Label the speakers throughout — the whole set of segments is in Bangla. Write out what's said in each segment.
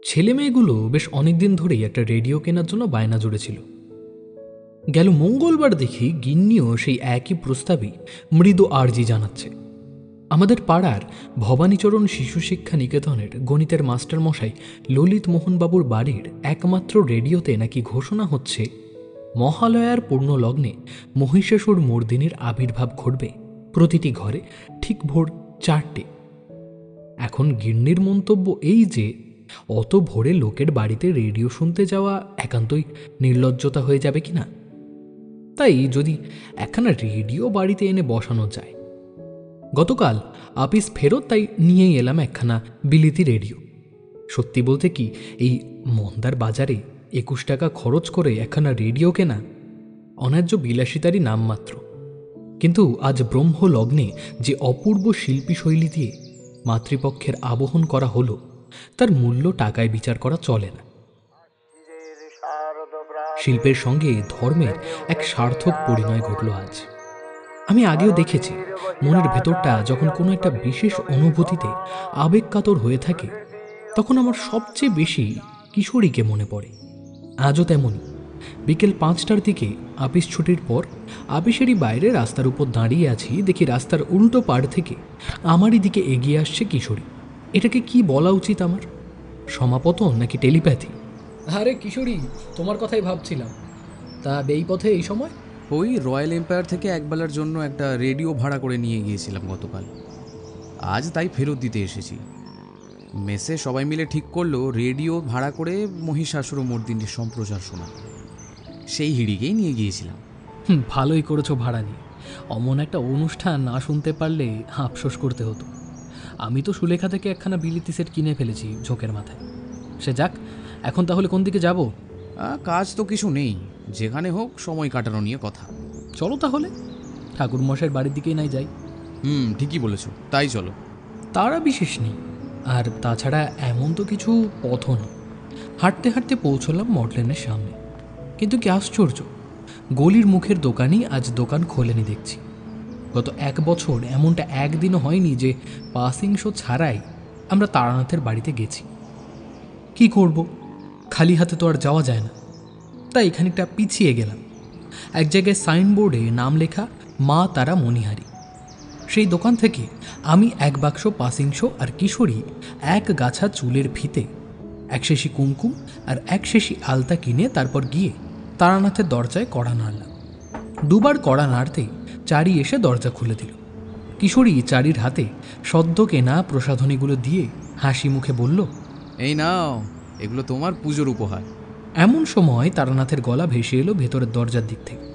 Speaker 1: ছেলে মেয়েগুলো বেশ অনেকদিন ধরেই একটা রেডিও কেনার জন্য বায়না জুড়েছিল। গেল মঙ্গলবার দেখি গিন্নিও সেই একই প্রস্তাবই মৃদু আর্জি জানাচ্ছে। আমাদের পাড়ার ভবানীচরণ শিশু শিক্ষা নিকেতনের গণিতের মাস্টারমশাই ললিত মোহনবাবুর বাড়ির একমাত্র রেডিওতে নাকি ঘোষণা হচ্ছে মহালয়ার পূর্ণ লগ্নে মহিষাসুর মর্দিনীর আবির্ভাব ঘটবে প্রতিটি ঘরে ঠিক ভোর 4টে। এখন গিন্নির মন্তব্য এই যে অত ভোরে লোকের বাড়িতে রেডিও শুনতে যাওয়া একান্তই নির্লজ্জতা হয়ে যাবে কিনা, তাই যদি একখানা রেডিও বাড়িতে এনে বসানো যায়। গতকাল আপিস ফেরত, তাই নিয়েই এলাম একখানা বিলিতি রেডিও। সত্যি বলতে কি, এই মন্দার বাজারে 21 টাকা খরচ করে একখানা রেডিও কেনা অন্যায্য বিলাসিতারই নামমাত্র। কিন্তু আজ ব্রহ্ম লগ্নে যে অপূর্ব শিল্পী শৈলী দিয়ে মাতৃপক্ষের আবহন করা হলো, তার মূল্য টাকায় বিচার করা চলে না। শিল্পের সঙ্গে ধর্মের এক সার্থক পরিণয় ঘটল আজ। আমি আগেও দেখেছি, মনের ভেতরটা যখন কোনো একটা বিশেষ অনুভূতিতে আবেগকাতর হয়ে থাকে, তখন আমার সবচেয়ে বেশি কিশোরীকে মনে পড়ে। আজও তেমনই। বিকেল 5টার দিকে আপিস ছুটির পর আপিসেরই বাইরে রাস্তার উপর দাঁড়িয়ে আছি, দেখি রাস্তার উল্টো পাড় থেকে আমারই দিকে এগিয়ে আসছে কিশোরী। এটাকে কি বলা উচিত আমার? সমাপতন নাকি টেলিপ্যাথি? আরে কিশোরী, তোমার কথাই ভাবছিলাম। তা এই পথে এই সময়?
Speaker 2: ওই রয়্যাল এম্পায়ার থেকে একবেলার জন্য একটা রেডিও ভাড়া করে নিয়ে গিয়েছিলাম গতকাল। আজ তাই ফেরত দিতে এসেছি। মেসে সবাই মিলে ঠিক করলো রেডিও ভাড়া করে মহিষাসুর মর্দিনীর সম্প্রচার শোনা। সেই হিড়িকেই নিয়ে গিয়েছিলাম।
Speaker 1: ভালোই করেছো ভাড়া নিয়ে। অমন একটা অনুষ্ঠান না শুনতে পারলে আফসোস করতে হতো। আমি তো সুলেখা থেকে একখানা বিলিতি সেট কিনে ফেলেছি ঝোঁকের মাথায়। সে যাক, এখন তাহলে কোন দিকে যাব?
Speaker 2: কাজ তো কিছু নেই, যেখানে হোক সময় কাটানো নিয়ে কথা।
Speaker 1: চলো তাহলে ঠাকুরমশাইয়ের বাড়ির দিকেই নাই যাই।
Speaker 2: ঠিকই বলেছ, তাই চলো।
Speaker 1: তারা বিশেষ নেই, আর তাছাড়া এমন তো কিছু পথও নেই। হাঁটতে হাঁটতে পৌঁছলাম মডলেনের সামনে। কিন্তু কি আশ্চর্য, গলির মুখের দোকানই আজ দোকান খোলেনি দেখছি। গত 1 বছর এমনটা একদিনও হয়নি যে পাসিং শো ছাড়াই আমরা তারানাথের বাড়িতে গেছি। কি করব, খালি হাতে তো আর যাওয়া যায় না। তাই খানিকটা পিছিয়ে গেলাম। এক জায়গায় সাইনবোর্ডে নাম লেখা মা তারা মণিহারি। সেই দোকান থেকে আমি 1 বাক্স পাসিং শো আর কিশোরী 1 গাছা চুলের ফিতে, 1 শেশি কুমকুম আর 1 শেশি আলতা কিনে তারপর গিয়ে তারানাথের দরজায় কড়া নাড়লাম। 2 বার কড়া নাড়তেই চারি এসে দরজা খুলে দিল। কিশোরী চারির হাতে সদ্য কেনা প্রসাধনীগুলো দিয়ে হাসি মুখে বলল,
Speaker 2: এই নাও, এগুলো তোমার পুজোর উপহার।
Speaker 1: এমন সময় তারানাথের গলা ভেসে এলো ভেতরের দরজার দিক থেকে।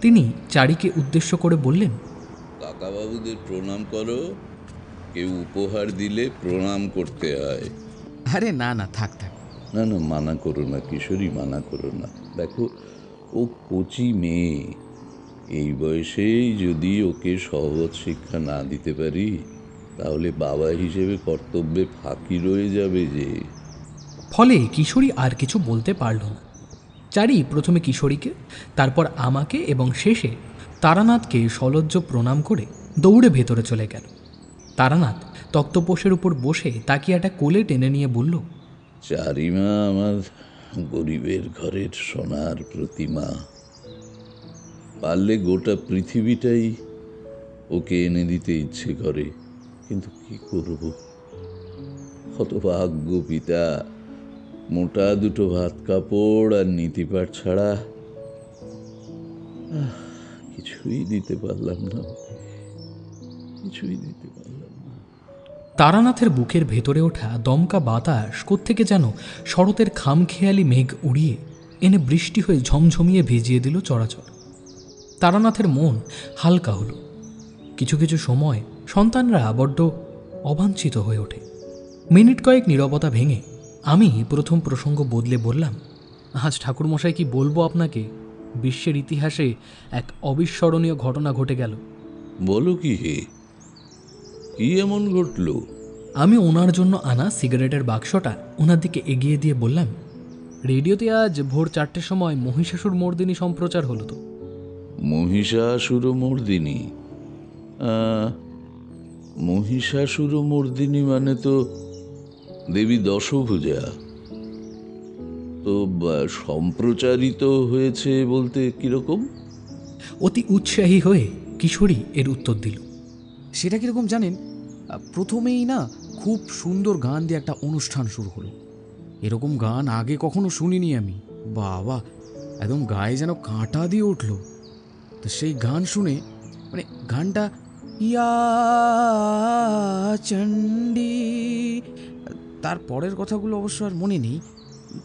Speaker 1: তিনি চারিকে উদ্দেশ্য করে বললেন,
Speaker 3: কাকাবাবুদের প্রণাম করো। কেউ উপহার দিলে প্রণাম করতে হয়।
Speaker 2: আরে না না, থাক থাক।
Speaker 3: না না, মানা করো না কিশোরী, মানা করো না। দেখো, ও কচি মেয়ে। এই বয়সেই যদি ওকে সহজ শিক্ষা না দিতে পারি, তাহলে বাবা হিসেবে কর্তব্যে ফাঁকি রয়ে যাবে যে।
Speaker 1: ফলে কিশোরী আর কিছু বলতে পারল না। চারি প্রথমে কিশোরীকে, তারপর আমাকে এবং শেষে তারানাথকে সলজ্জ প্রণাম করে দৌড়ে ভেতরে চলে গেল। তারানাথ তক্তপোষের উপর বসে তাকিয়াটা কোলে টেনে নিয়ে বলল,
Speaker 3: চারিমা আমার গরিবের ঘরের সোনার প্রতিমা। পারলে গোটা পৃথিবীটাই ওকে এনে দিতে ইচ্ছে করে, কিন্তু কি করব? হতভাগ্য পিতা, মোটা দুটো ভাত কাপড় আর নীতিপাঠ ছাড়া কিছুই দিতে পারলাম না, কিছুই দিতে পারলাম না।
Speaker 1: তারানাথের বুকের ভেতরে ওঠা দমকা বাতাস কোত্থেকে যেন শরতের খামখেয়ালি মেঘ উড়িয়ে এনে বৃষ্টি হয়ে ঝমঝমিয়ে ভিজিয়ে দিল চরাচর। তারানাথের মন হালকা হলো। কিছু কিছু সময় সন্তানরা বড্ড অবাঞ্ছিত হয়ে ওঠে। মিনিট কয়েক নীরবতা ভেঙে আমি প্রথম প্রসঙ্গ বদলে বললাম, আজ ঠাকুরমশাই কি বলবো আপনাকে, বিশ্বের ইতিহাসে এক অবিস্মরণীয় ঘটনা ঘটে গেল।
Speaker 3: বলো কি হে, কি এমন ঘটল?
Speaker 1: আমি ওনার জন্য আনা সিগারেটের বাক্সটা ওনার দিকে এগিয়ে দিয়ে বললাম, রেডিওতে আজ ভোর 4টের সময় মহিষাসুর মর্দিনী সম্প্রচার হলো তো।
Speaker 3: মহিষাসুর মর্দিনী? মহিষাসুর মর্দিনী মানে তো দেবী দশভুজা। তো সম্প্রচারিত হয়েছে বলতে কিরকম?
Speaker 1: অতি উৎসাহী হয়ে কিশোরী এর উত্তর দিল।
Speaker 2: সেটা কীরকম জানেন, প্রথমেই না খুব সুন্দর গান দিয়ে একটা অনুষ্ঠান শুরু হলো। এরকম গান আগে কখনো শুনিনি আমি। বাবা, একদম গায়ে যেন কাঁটা দিয়ে উঠল। তো সেই গান শুনে, মানে গানটা ইয়া চণ্ডী, তার পরের কথাগুলো অবশ্য আর মনে নেই।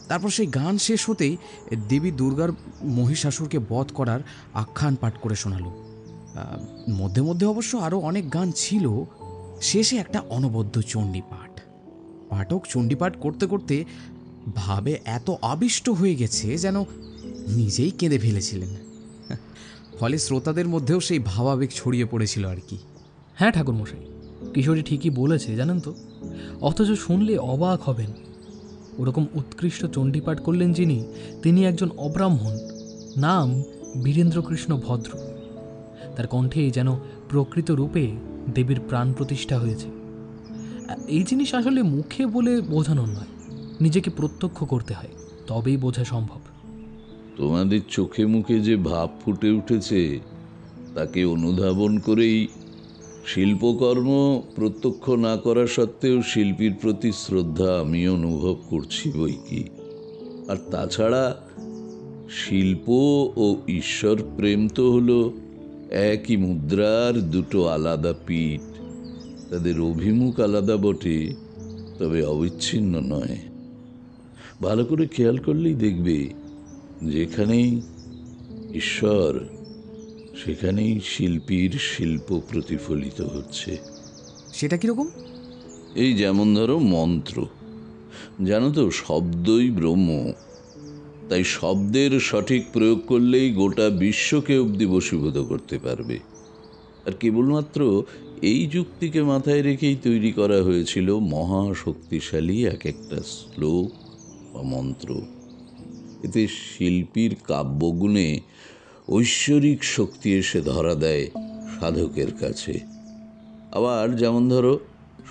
Speaker 2: তারপর সেই গান শেষ হতেই দেবী দুর্গার মহিষাসুরকে বধ করার আখ্যান পাঠ করে শোনালো। মধ্যে মধ্যে অবশ্য আরও অনেক গান ছিল। শেষে একটা অনবদ্য চণ্ডীপাঠ। পাঠক চণ্ডীপাঠ করতে করতে ভাবে এত আবিষ্ট হয়ে গেছে যেন নিজেই কেঁদে ফেলেছিলেন। ফলে শ্রোতাদের মধ্যেও সেই ভাবাবেগ ছড়িয়ে পড়েছিল আর কি।
Speaker 1: হ্যাঁ ঠাকুরমশাই, কিশোরী ঠিকই বলেছে জানেন তো। অথচ শুনলে অবাক হবেন। ওরকম উৎকৃষ্ট চণ্ডীপাঠ করলেন যিনি, তিনি একজন অব্রাহ্মণ, নাম বীরেন্দ্রকৃষ্ণ ভদ্র। তার কণ্ঠেই যেন প্রকৃত রূপে দেবীর প্রাণ প্রতিষ্ঠা হয়েছে। এই জিনিস আসলে মুখে বলে বোঝানোর নয়, নিজেকে প্রত্যক্ষ করতে হয়, তবেই বোঝা সম্ভব।
Speaker 3: তোমাদের চোখে মুখে যে ভাব ফুটে উঠেছে তাকে অনুধাবন করেই শিল্পকর্ম প্রত্যক্ষ না করা সত্ত্বেও শিল্পীর প্রতি শ্রদ্ধা আমি অনুভব করছি বই কি। আর তাছাড়া শিল্প ও ঈশ্বর প্রেম তো হলো একই মুদ্রার দুটো আলাদা পিঠ। তাদের অভিমুখ আলাদা বটে, তবে অবিচ্ছিন্ন নয়। ভালো করে খেয়াল করলেই দেখবে যেখানেই ঈশ্বর সেখানেই শিল্পীর শিল্প প্রতিফলিত হচ্ছে।
Speaker 2: সেটা কীরকম?
Speaker 3: এই যেমন ধরো মন্ত্র, জানো তো শব্দই ব্রহ্ম। তাই শব্দের সঠিক প্রয়োগ করলেই গোটা বিশ্বকে অবধি বশীভূত করতে পারবে। আর কেবলমাত্র এই যুক্তিকে মাথায় রেখেই তৈরি করা হয়েছিল মহাশক্তিশালী এক একটা শ্লোক বা মন্ত্র। এতে শিল্পীর কাব্যগুণে ঐশ্বরিক শক্তি এসে ধরা দেয় সাধকের কাছে। আবার যেমন ধরো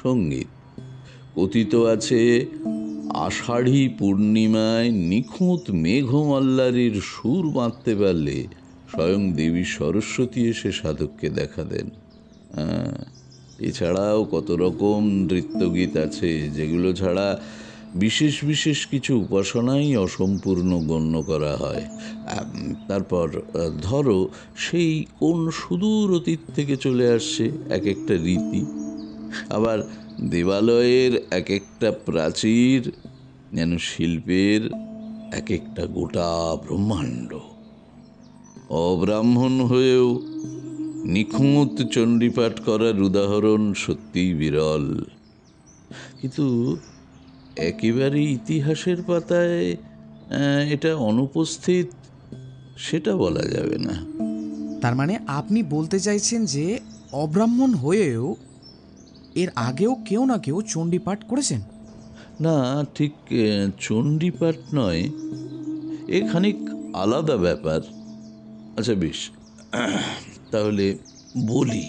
Speaker 3: সঙ্গীত, কথিত আছে আষাঢ়ী পূর্ণিমায় নিখুঁত মেঘমাল্লারির সুর বাঁধতে পারলে স্বয়ং দেবী সরস্বতী এসে সাধককে দেখা দেন। এছাড়াও কত রকম নৃত্যগীত আছে যেগুলো ছাড়া বিশেষ বিশেষ কিছু উপাসনাই অসম্পূর্ণ গণ্য করা হয়। তারপর ধরো সেই কোন সুদূর অতীত থেকে চলে আসছে এক একটা রীতি। আবার দেবালয়ের এক একটা প্রাচীর যেন শিল্পের এক একটা গোটা ব্রহ্মাণ্ড। অব্রাহ্মণ হয়েও নিখুঁত চণ্ডীপাঠ করার উদাহরণ সত্যিই বিরল। কিন্তু একেবারে ইতিহাসের পাতায় এটা অনুপস্থিত সেটা বলা যাবে না।
Speaker 2: তার মানে আপনি বলতে চাইছেন যে অব্রাহ্মণ হয়েও এর আগেও কেউ না কেউ চণ্ডীপাঠ করেছেন?
Speaker 3: না, ঠিক চণ্ডীপাঠ নয়, এ খানিক আলাদা ব্যাপার। আচ্ছা বেশ, তাহলে বলি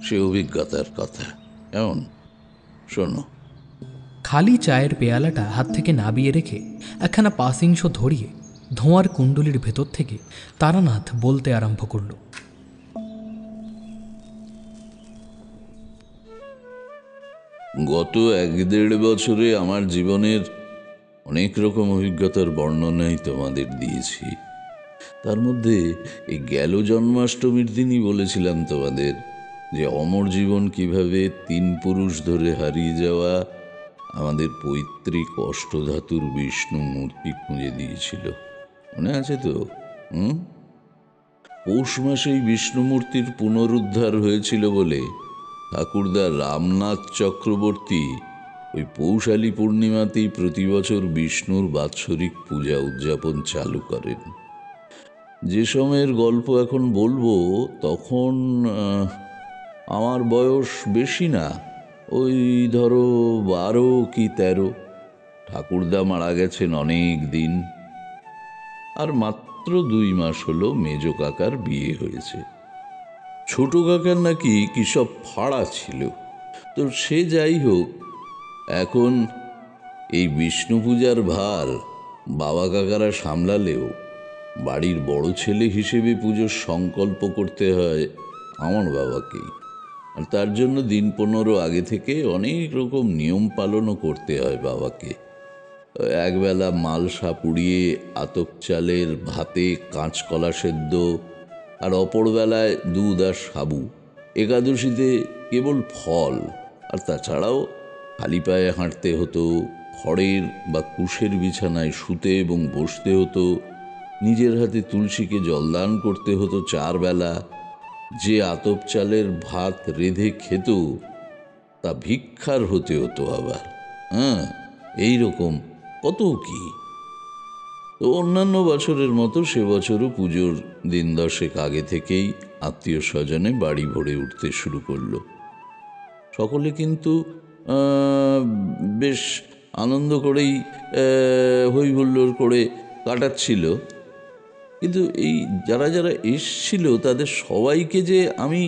Speaker 3: সে অভিজ্ঞতার কথা। এমন শোনো।
Speaker 1: খালি চায়ের পেয়ালাটা হাত থেকে নাবিয়ে রেখে একখানা পাসিং শো ধরিয়ে ধোঁয়ার কুণ্ডলির ভেতর থেকে তারানাথ বলতে আরম্ভ করল।
Speaker 3: গত 1-1.5 বছরে আমার জীবনের অনেক রকম অভিজ্ঞতার বর্ণনাই তোমাদের দিয়েছি। তার মধ্যে এই গেল জন্মাষ্টমীর দিনই বলেছিলাম তোমাদের যে অমর জীবন কিভাবে 3 পুরুষ ধরে হারিয়ে যাওয়া আমাদের পৈতৃক অষ্টধাতুর বিষ্ণু মূর্তি খুঁজে দিয়েছিল। মনে আছে তো? পৌষ মাসেই বিষ্ণু মূর্তির পুনরুদ্ধার হয়েছিল বলে ঠাকুরদা রামনাথ চক্রবর্তী ওই পৌষালী পূর্ণিমাতেই প্রতি বছর বিষ্ণুর বাৎসরিক পূজা উদযাপন চালু করেন। যে সময়ের গল্প এখন বলবো তখন আমার বয়স বেশি না, ওই ধরো 12 কি 13। ঠাকুরদা মারা গেছেন অনেক দিন, আর মাত্র 2 মাস হলো মেজ কাকার বিয়ে হয়েছে। ছোট কাকার নাকি কি সব ফাড়া ছিল। তো সে যাই হোক, এখন এই বিষ্ণু পূজার ভার বাবা কাকারা সামলালেও বাড়ির বড় ছেলে হিসেবে পুজোর সংকল্প করতে হয় আমার বাবাকেই। আর তার জন্য দিন 15 আগে থেকে অনেক রকম নিয়ম পালনও করতে হয় বাবাকে। একবেলা মালসা পুড়িয়ে আতপ চালের ভাতে কাঁচকলা সেদ্ধ, আর অপরবেলায় দুধ আর সাবু। একাদশীতে কেবল ফল, আর তাছাড়াও খালি পায়ে হাঁটতে হতো, খড়ের বা কুশের বিছানায় শুতে এবং বসতে হতো, নিজের হাতে তুলসীকে জলদান করতে হতো 4 বেলা। যে আতপ চালের ভাত রেঁধে খেত তা ভিক্ষার হতে হতো আবার। হ্যাঁ, এইরকম কত কি। তো অন্যান্য বছরের মতো সে বছরও পুজোর দিন 10 আগে থেকেই আত্মীয় স্বজনে বাড়ি ভরে উঠতে শুরু করলো। সকলে কিন্তু বেশ আনন্দ করেই হই হুল্লোড় করে কাটাচ্ছিল। কিন্তু এই যারা যারা এসছিল তাদের সবাইকে যে আমি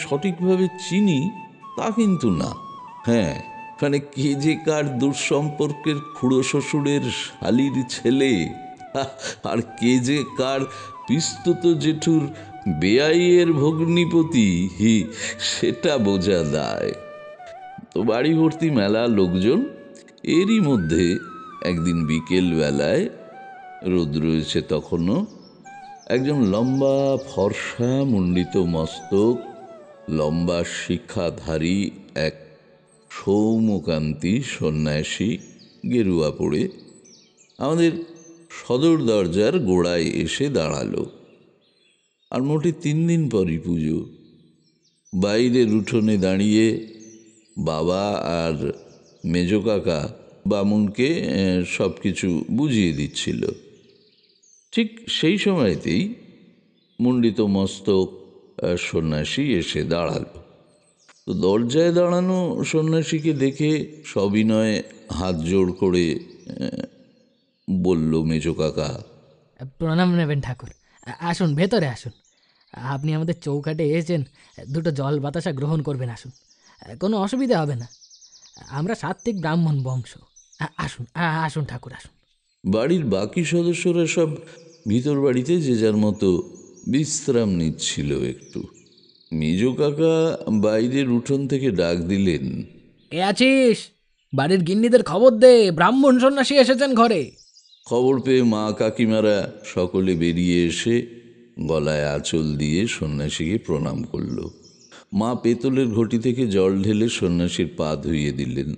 Speaker 3: সঠিকভাবে চিনি তা কিন্তু না। হ্যাঁ, মানে কে যে কার দুঃসম্পর্কের খুড়ো শ্বশুরের শালির ছেলে, আর কে যে কার পিস্তুত জেঠুর বেয়াইয়ের ভগ্নিপতি, সেটা বোঝা দায়। তো বাড়ি ভর্তি মেলা লোকজন। এরই মধ্যে একদিন বিকেল বেলায়, রোদ রয়েছে তখনও, একজন লম্বা ফর্সা মুন্ডিত মস্তক, লম্বা শিখাধারী এক সৌমকান্তি সন্ন্যাসী গেরুয়া পড়ে আমাদের সদর দরজার গোড়ায় এসে দাঁড়ালো। আর মোটে 3 দিন পরই পুজো। বাইরের উঠোনে দাঁড়িয়ে বাবা আর মেজ কাকা বামুনকে সব কিছু বুঝিয়ে দিচ্ছিল। ঠিক সেই সময়তেই মুন্ডিত মস্তক সন্ন্যাসী এসে দাঁড়ালো। তো দরজায় দাঁড়ানো সন্ন্যাসীকে দেখে সবিনয়ে হাত জোড় করে বলল মেজ কাকা,
Speaker 4: প্রণাম নেবেন ঠাকুর। আসুন, ভেতরে আসুন। আপনি আমাদের চৌকাটে এসেছেন, দুটো জল বাতাসা গ্রহণ করবেন। আসুন, কোনো অসুবিধা হবে না। আমরা সাত্ত্বিক ব্রাহ্মণ বংশ। আসুন আসুন ঠাকুর, আসুন।
Speaker 3: বাড়ির বাকি সদস্যরা সব ভিতর বাড়িতে যে যার মতো বিশ্রাম নিচ্ছিল একটু। মেজ কাকা বাইরের উঠোন থেকে ডাক দিলেন,
Speaker 4: এ আছিস? বাড়ির গিন্নিদের খবর দে, ব্রাহ্মণ সন্ন্যাসী এসেছেন ঘরে।
Speaker 3: খবর পেয়ে মা কাকিমারা সকলে বেরিয়ে এসে গলায় আঁচল দিয়ে সন্ন্যাসীকে প্রণাম করল। মা পেতলের ঘটি থেকে জল ঢেলে সন্ন্যাসীর পা ধুইয়ে দিলেন।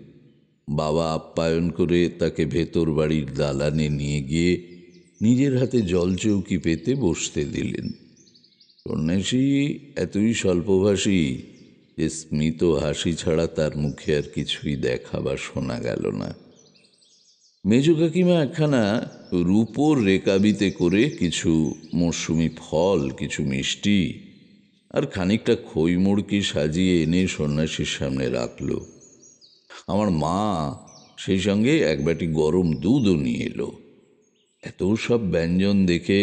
Speaker 3: বাবা আপ্যায়ন করে তাকে ভেতর বাড়ির দালানে নিয়ে গিয়ে নিজের হাতে জলচৌকি পেতে বসতে দিলেন। সন্ন্যাসী এতই স্বল্পভাষী যে স্মিত হাসি ছাড়া তার মুখে আর কিছুই দেখা বা শোনা গেল না। মেজ কাকিমা একখানা রূপোর রেকাবিতে করে কিছু মরশুমি ফল, কিছু মিষ্টি আর খানিকটা খই মুড়কি সাজিয়ে এনে সন্ন্যাসীর সামনে রাখল। আমার মা সেই সঙ্গে এক বাটি গরম দুধও নিয়ে এলো। এত সব ব্যঞ্জন দেখে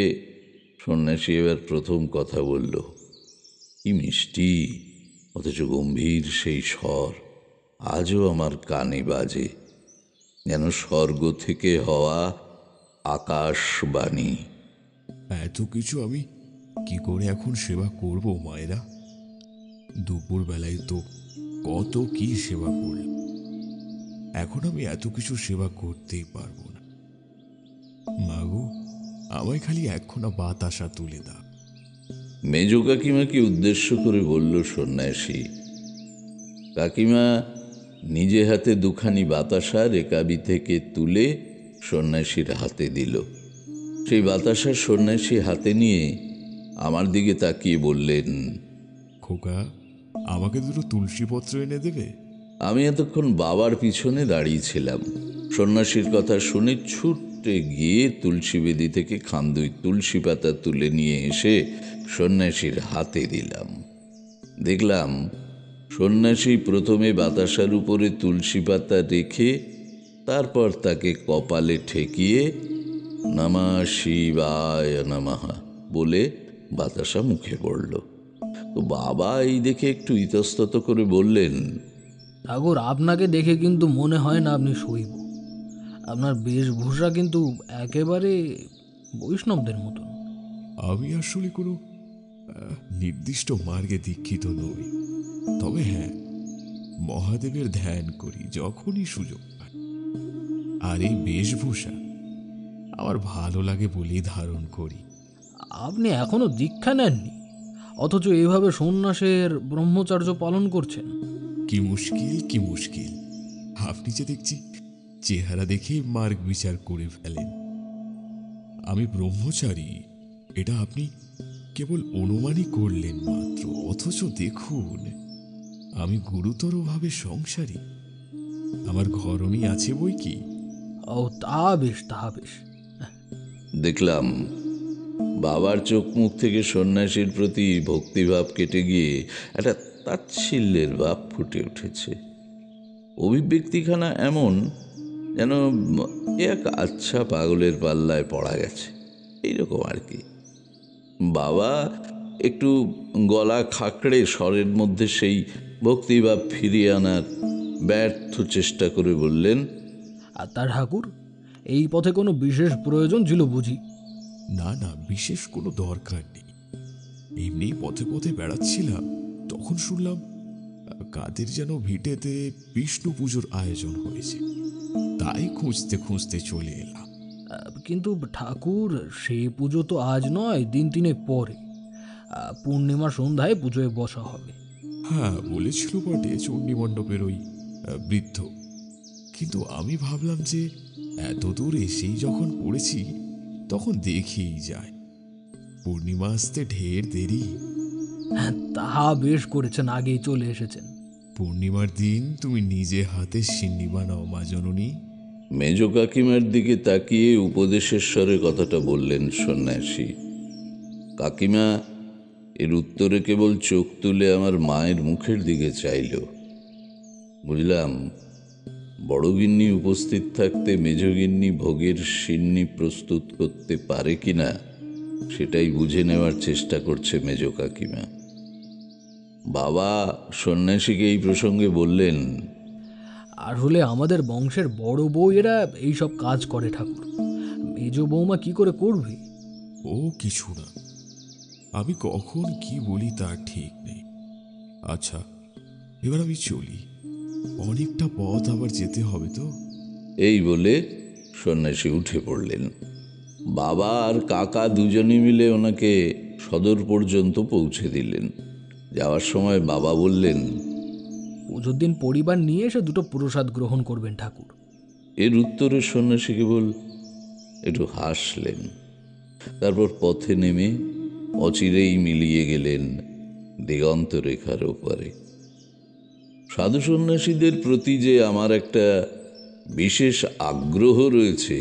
Speaker 3: সন্ন্যাসী এবার প্রথম কথা বলল, কি মিষ্টি, অথচ গম্ভীর সেই স্বর আজও আমার কানে বাজে, যেন স্বর্গ থেকে হওয়া আকাশবাণী।
Speaker 5: এত কিছু আমি কি করে এখন সেবা করব মায়েরা? দুপুর বেলায় তো কত কি সেবা করলাম, এখন আমি এত কিছু সেবা করতেই পারবো না। মাগো, আমায় খালি একখানা বাতাসা তুলে দাও।
Speaker 3: মেজ কাকিমাকে উদ্দেশ্য করে বলল সন্ন্যাসী। কাকিমা নিজে হাতে দুখানি বাতাসা রেকাবি থেকে তুলে সন্ন্যাসীর হাতে দিল। সেই বাতাসা সন্ন্যাসী হাতে নিয়ে আমার দিকে তাকিয়ে বললেন,
Speaker 5: খোকা, আমাকে দুটো তুলসী পত্র এনে দেবে?
Speaker 3: আমি এতক্ষণ বাবার পিছনে দাঁড়িয়েছিলাম। সন্ন্যাসীর কথা শুনে ছুটে গিয়ে তুলসী বেদি থেকে খান্দুই তুলসী পাতা তুলে নিয়ে এসে সন্ন্যাসীর হাতে দিলাম। দেখলাম সন্ন্যাসী প্রথমে বাতাসার উপরে তুলসী পাতা রেখে তারপর তাকে কপালে ঠেকিয়ে নমঃ শিবায় নমঃ বলে বাতাসা মুখে পড়ল। তো বাবা এই দেখে একটু ইতস্তত করে বললেন,
Speaker 4: ঠাকুর, আপনাকে দেখে কিন্তু মনে হয় না আপনি শৈব।
Speaker 1: আপনার বেশভূষা কিন্তু একেবারে বৈষ্ণবদের মতন।
Speaker 5: আমি আসলে কোনো নির্দিষ্ট মার্গে দীক্ষিত নই, তবে হ্যাঁ, মহাদেবের ধ্যান করি যখনই সুযোগ পাই। আর এই বেশভূষা আমার ভালো লাগে বলেই ধারণ করি।
Speaker 1: আপনি এখনো দীক্ষা নেননি, অথচ এভাবে সন্ন্যাসের ব্রহ্মচর্য পালন করছেন।
Speaker 5: কি মুশকিল, কি মুশকিল! আপনি যে দেখছি চেহারা দেখে মার্গ বিচার করে ফেলেন। আমি ব্রহ্মচারী এটা আপনি কেবল অনুমানই করলেন মাত্র, অথচ দেখুন আমি গুরুতরভাবে সংসারী। আমার ঘরণী আছে বই কি।
Speaker 1: ও তা বেশ, তা বেশ।
Speaker 3: দেখলাম বাবার চোখ মুখ থেকে সন্ন্যাসীর প্রতি ভক্তিভাব কেটে গিয়ে একটা তাচ্ছিল্যের ভাব ফুটে উঠেছে। অভিব্যক্তিখানা এমন যেন এক আচ্ছা পাগলের পাল্লায় পড়া গেছে, এইরকম আর কি। বাবা একটু গলা খাকড়ে স্বরের মধ্যে সেই ভক্তিভাব ফিরিয়ে আনার ব্যর্থ চেষ্টা করে বললেন,
Speaker 1: আর তার ঠাকুর, এই পথে কোনো বিশেষ প্রয়োজন ছিল বুঝি?
Speaker 5: না না, বিশেষ কোনো দরকার নেই। এমনি পথে পথে বেড়াচ্ছিলাম, তখন শুনলাম কাদের যেন ভিটেতে বিষ্ণু পুজোর আয়োজন হয়েছে, তাই খুঁজতে খুঁজতে চলে এলাম।
Speaker 1: কিন্তু ঠাকুর, সেই পুজো তো আজ নয়, দিন তিনেক পরে। পূর্ণিমা সন্ধ্যায় পুজোয় বসা হবে।
Speaker 5: হ্যাঁ বলেছিল বটে, চণ্ডী মণ্ডপের ওই বৃদ্ধ। কিন্তু আমি ভাবলাম যে এত দূর এসেই যখন পড়েছি তখন দেখেই যায়, পূর্ণিমা আসতে ঢের দেরি।
Speaker 1: হ্যাঁ, তা বেশ করেছেন, আগেই চলে এসেছেন।
Speaker 5: পূর্ণিমার দিন তুমি নিজে হাতে সিন্নি বানাও মা জননী।
Speaker 3: মেজ কাকিমার দিকে তাকিয়ে উপদেশের স্বরে কথাটা বললেন সন্ন্যাসী। কাকিমা এর উত্তরে কেবল চোখ তুলে আমার মায়ের মুখের দিকে চাইল। বুঝলাম বড়গিন্নি উপস্থিত থাকতে মেজগিন্নি ভোগের সিন্নি প্রস্তুত করতে পারে কিনা সেটাই বুঝে নেওয়ার চেষ্টা করছে মেজ কাকিমা। বাবা সন্ন্যাসীকে এই প্রসঙ্গে বললেন,
Speaker 1: আসলে আমাদের বংশের বড় বউ এরা এইসব কাজ করে ঠাকুর। মেজ বৌমা কি করে করবে?
Speaker 5: ও কিছু না, আমি কখন কি বলি তার ঠিক নেই। আচ্ছা এবার আমি চলি, অনেকটা পথ আবার যেতে হবে তো।
Speaker 3: এই বলে সন্ন্যাসী উঠে পড়লেন। বাবা আর কাকা দুজনে মিলে ওনাকে সদর পর্যন্ত পৌঁছে দিলেন। যাওয়ার সময় বাবা বললেন,
Speaker 1: পুজোর দিন পরিবার নিয়ে এসে দুটো প্রসাদ গ্রহণ করবেন ঠাকুর।
Speaker 3: এর উত্তরে সন্ন্যাসী কেবল একটু হাসলেন। তারপর পথে নেমে অচিরেই মিলিয়ে গেলেন দিগন্ত রেখার ওপারে। সাধু সন্ন্যাসীদের প্রতি যে আমার একটা বিশেষ আগ্রহ রয়েছে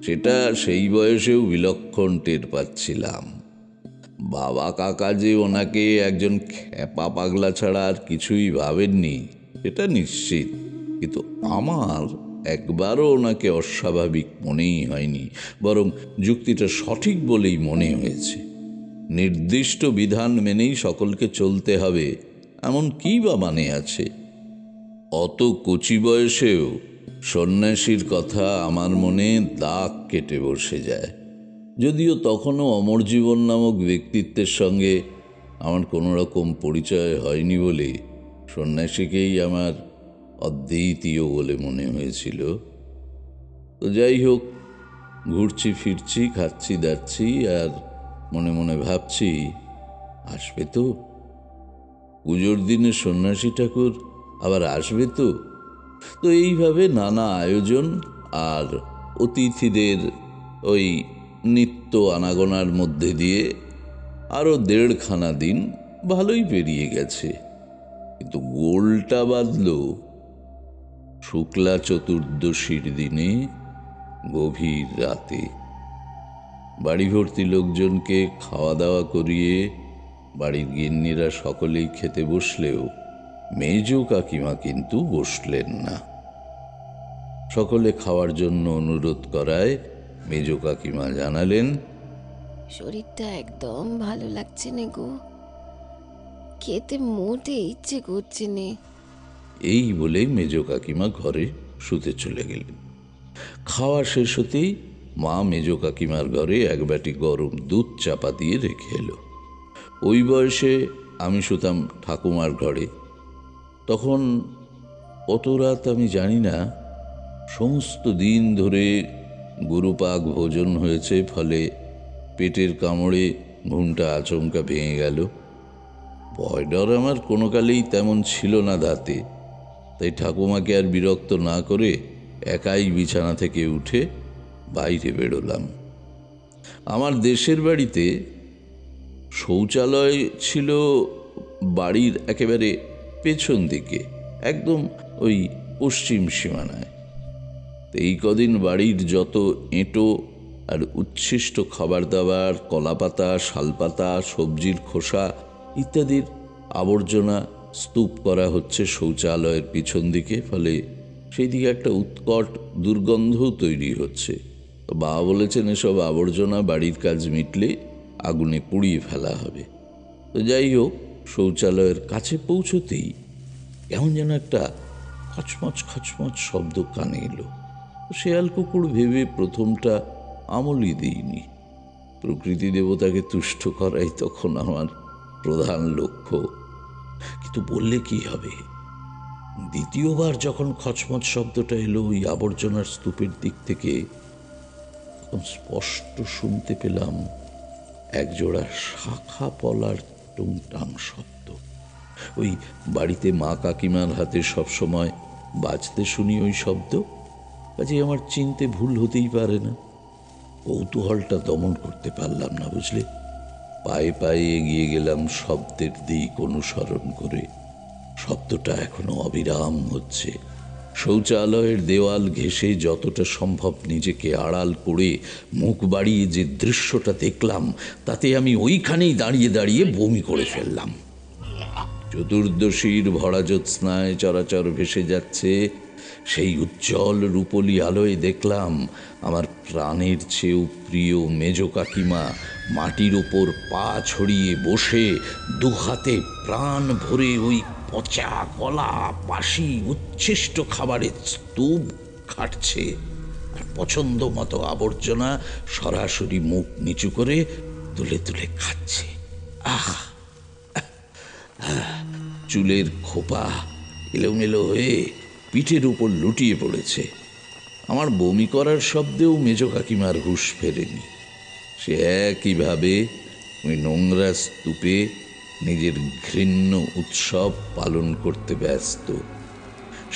Speaker 3: সেটা সেই বয়সেও বিলক্ষণ টের পাচ্ছিলাম। বাবা কাকা যে ওনাকে একজন খ্যাপা পাগলা ছাড়া আর কিছুই ভাবেননি এটা নিশ্চিত, কিন্তু আমার একবারও ওনাকে অস্বাভাবিক মনেই হয়নি, বরং যুক্তিটা সঠিক বলেই মনে হয়েছে। নির্দিষ্ট বিধান মেনেই সকলকে চলতে হবে এমন কী বা মানে আছে? অত কচি বয়সেও সন্ন্যাসীর কথা আমার মনে দাগ কেটে বসে যায়। যদিও তখনও অমরজীবন নামক ব্যক্তিত্বের সঙ্গে আমার কোনো রকম পরিচয় হয়নি বলে সন্ন্যাসীকেই আমার অদ্বিতীয় বলে মনে হয়েছিল। তো যাই হোক, ঘুরছি ফিরছি, খাচ্ছি দাচ্ছি, আর মনে মনে ভাবছি আসবে তো পুজোর দিনে সন্ন্যাসী ঠাকুর, আবার আসবে তো। তো এইভাবে নানা আয়োজন আর অতিথিদের ওই নিত্য আনাগোনার মধ্যে দিয়ে আরও 1.5খানা দিন ভালোই পেরিয়ে গেছে। কিন্তু গোলটা বাঁধল শুক্লা চতুর্দশীর দিনে গভীর রাতে। বাড়ি ভর্তি লোকজনকে খাওয়া দাওয়া করিয়ে বাড়ির গিন্নিরা সকলেই খেতে বসলেও মেজ কাকিমা কিন্তু বসলেন না। সকলে খাওয়ার জন্য অনুরোধ করায় মেজ কাকিমা জানালেন,
Speaker 6: শরীরটা একদম ভালো লাগছে না গো, খেতে মোটে ইচ্ছে করছে নে।
Speaker 3: এই বলে মেজ কাকিমা ঘরে শুতে চলে গেলেন। খাওয়া শেষ হতেই মা মেজ কাকিমার ঘরে এক বাটি গরম দুধ চাপা দিয়ে রেখে এলো। ওই বয়সে আমি শুতাম ঠাকুমার ঘরে। তখন অত রাত আমি জানি না। সমস্ত দিন ধরে গুরুপাক ভোজন হয়েছে, ফলে পেটের কামড়ে ঘুমটা আচমকা ভেঙে গেল। ভয় ডর আমার কোনো কালেই তেমন ছিল না ধাতে, তাই ঠাকুমাকে আর বিরক্ত না করে একাই বিছানা থেকে উঠে বাইরে বেরোলাম। আমার দেশের বাড়িতে শৌচালয় ছিল বাড়ির একেবারে পেছন দিকে, একদম ওই পশ্চিম সীমানায়। এই কদিন বাড়ির যত এঁটো আর উচ্ছিষ্ট খাবার দাবার, কলাপাতা, শালপাতা, সবজির খোসা ইত্যাদির আবর্জনা স্তূপ করা হচ্ছে শৌচালয়ের পিছন দিকে, ফলে সেই দিকে একটা উৎকট দুর্গন্ধও তৈরি হচ্ছে। তো বাবা বলেছেন এসব আবর্জনা বাড়ির কাজ মিটলে আগুনে পুড়িয়ে ফেলা হবে। তো যাই হোক, শৌচালয়ের কাছে পৌঁছতেই কেমন যেন একটা খচমচ খচমচ শব্দ কানে এলো। শেয়াল কুকুর ভেবে প্রথমটা আমলই দিইনি। প্রকৃতি দেবতাকে তুষ্ট করাই তখন আমার প্রধান লক্ষ্য। কিন্তু বললে কি হবে, দ্বিতীয়বার যখন খচমচ শব্দটা এলো ওই আবর্জনার স্তূপের দিক থেকে, তখন স্পষ্ট শুনতে পেলাম একজোড়া শাখা পলার টুংটাং শব্দ। ওই বাড়িতে মা কাকিমার হাতে সবসময় বাজতে শুনি ওই শব্দ, কাজে আমার চিনতে ভুল হতেই পারে না। কৌতূহলটা দমন করতে পারলাম না, বুঝলে। পায়ে পায়ে এগিয়ে গেলাম শব্দের দিক অনুসরণ করে। শব্দটা এখনো অবিরাম হচ্ছে। শৌচালয়ের দেওয়াল ঘেঁষে যতটা সম্ভব নিজেকে আড়াল করে মুখ বাড়িয়ে যে দৃশ্যটা দেখলাম, তাতে আমি ওইখানেই দাঁড়িয়ে দাঁড়িয়ে বমি করে ফেললাম। চতুর্দশীর ভরা জ্যোৎস্নায় চরাচর ভেসে যাচ্ছে সেই উজ্জ্বল রূপলি আলোয় দেখলাম আমার প্রাণের চেয়েও প্রিয় মেজ কাকিমা মাটির ওপর পা ছড়িয়ে বসে দুহাতে প্রাণ ভরে ওই পচা কলা, বাসি উচ্ছিষ্ট খাবারের স্তূপ খাটছে, আর পছন্দ মতো আবর্জনা সরাসরি মুখ নিচু করে তুলে তুলে খাচ্ছে। আহ, চুলের খোপা এলোমেলো হয়ে পিঠের উপর লুটিয়ে পড়েছে। আমার বমি করার শব্দেও মেজ কাকিমার হুঁশ ফেরেনি। সে একইভাবে ওই নোংরা স্তূপে নিজের ঘৃণ্য উৎসব পালন করতে ব্যস্ত।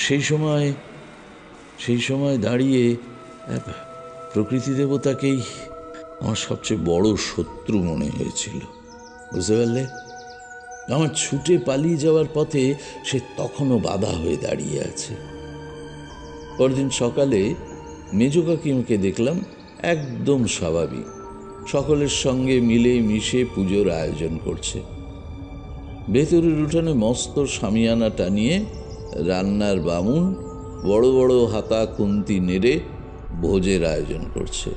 Speaker 3: সেই সময় দাঁড়িয়ে প্রকৃতি দেবতাকেই আমার সবচেয়ে বড় শত্রু মনে হয়েছিল, বুঝতে পারলে। আমার ছুটে পালিয়ে যাওয়ার পথে সে তখনও বাধা হয়ে দাঁড়িয়ে আছে। পরদিন সকালে মেজ কাকিমাকে দেখলাম একদম স্বাভাবিক, সকলের সঙ্গে মিলে মিশে পুজোর আয়োজন করছে। ভেতরের উঠানে মস্ত শামিয়ানা টানিয়ে রান্নার বামুন বড় বড় হাতা খুন্তি নেড়ে ভোজের আয়োজন করছে।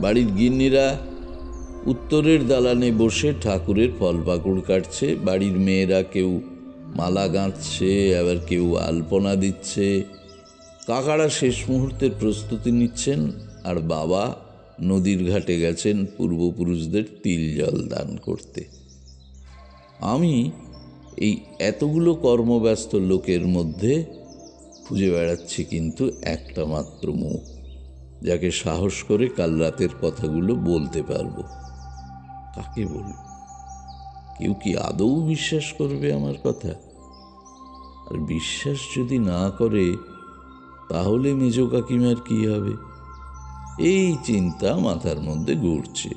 Speaker 3: বাড়ির গিন্নিরা উত্তরের দালানে বসে ঠাকুরের ফল পাকুড় কাটছে। বাড়ির মেয়েরা কেউ মালা গাঁথছে, আবার কেউ আলপনা দিচ্ছে। কাকারা শেষ মুহূর্তের প্রস্তুতি নিচ্ছেন, আর বাবা নদীর ঘাটে গেছেন পূর্বপুরুষদের তিল জল দান করতে। আমি এই এতগুলো কর্মব্যস্ত লোকের মধ্যে খুঁজে বেড়াচ্ছি কিন্তু একটা মাত্র মুখ, যাকে সাহস করে কাল রাতের কথাগুলো বলতে পারবো। কাকে বলব? কেউ কি আদৌ বিশ্বাস করবে আমার কথা? আর বিশ্বাস যদি না করে, তাহলে মেজ কাকিমার কি হবে? এই চিন্তা মাথার মধ্যে ঘুরছে।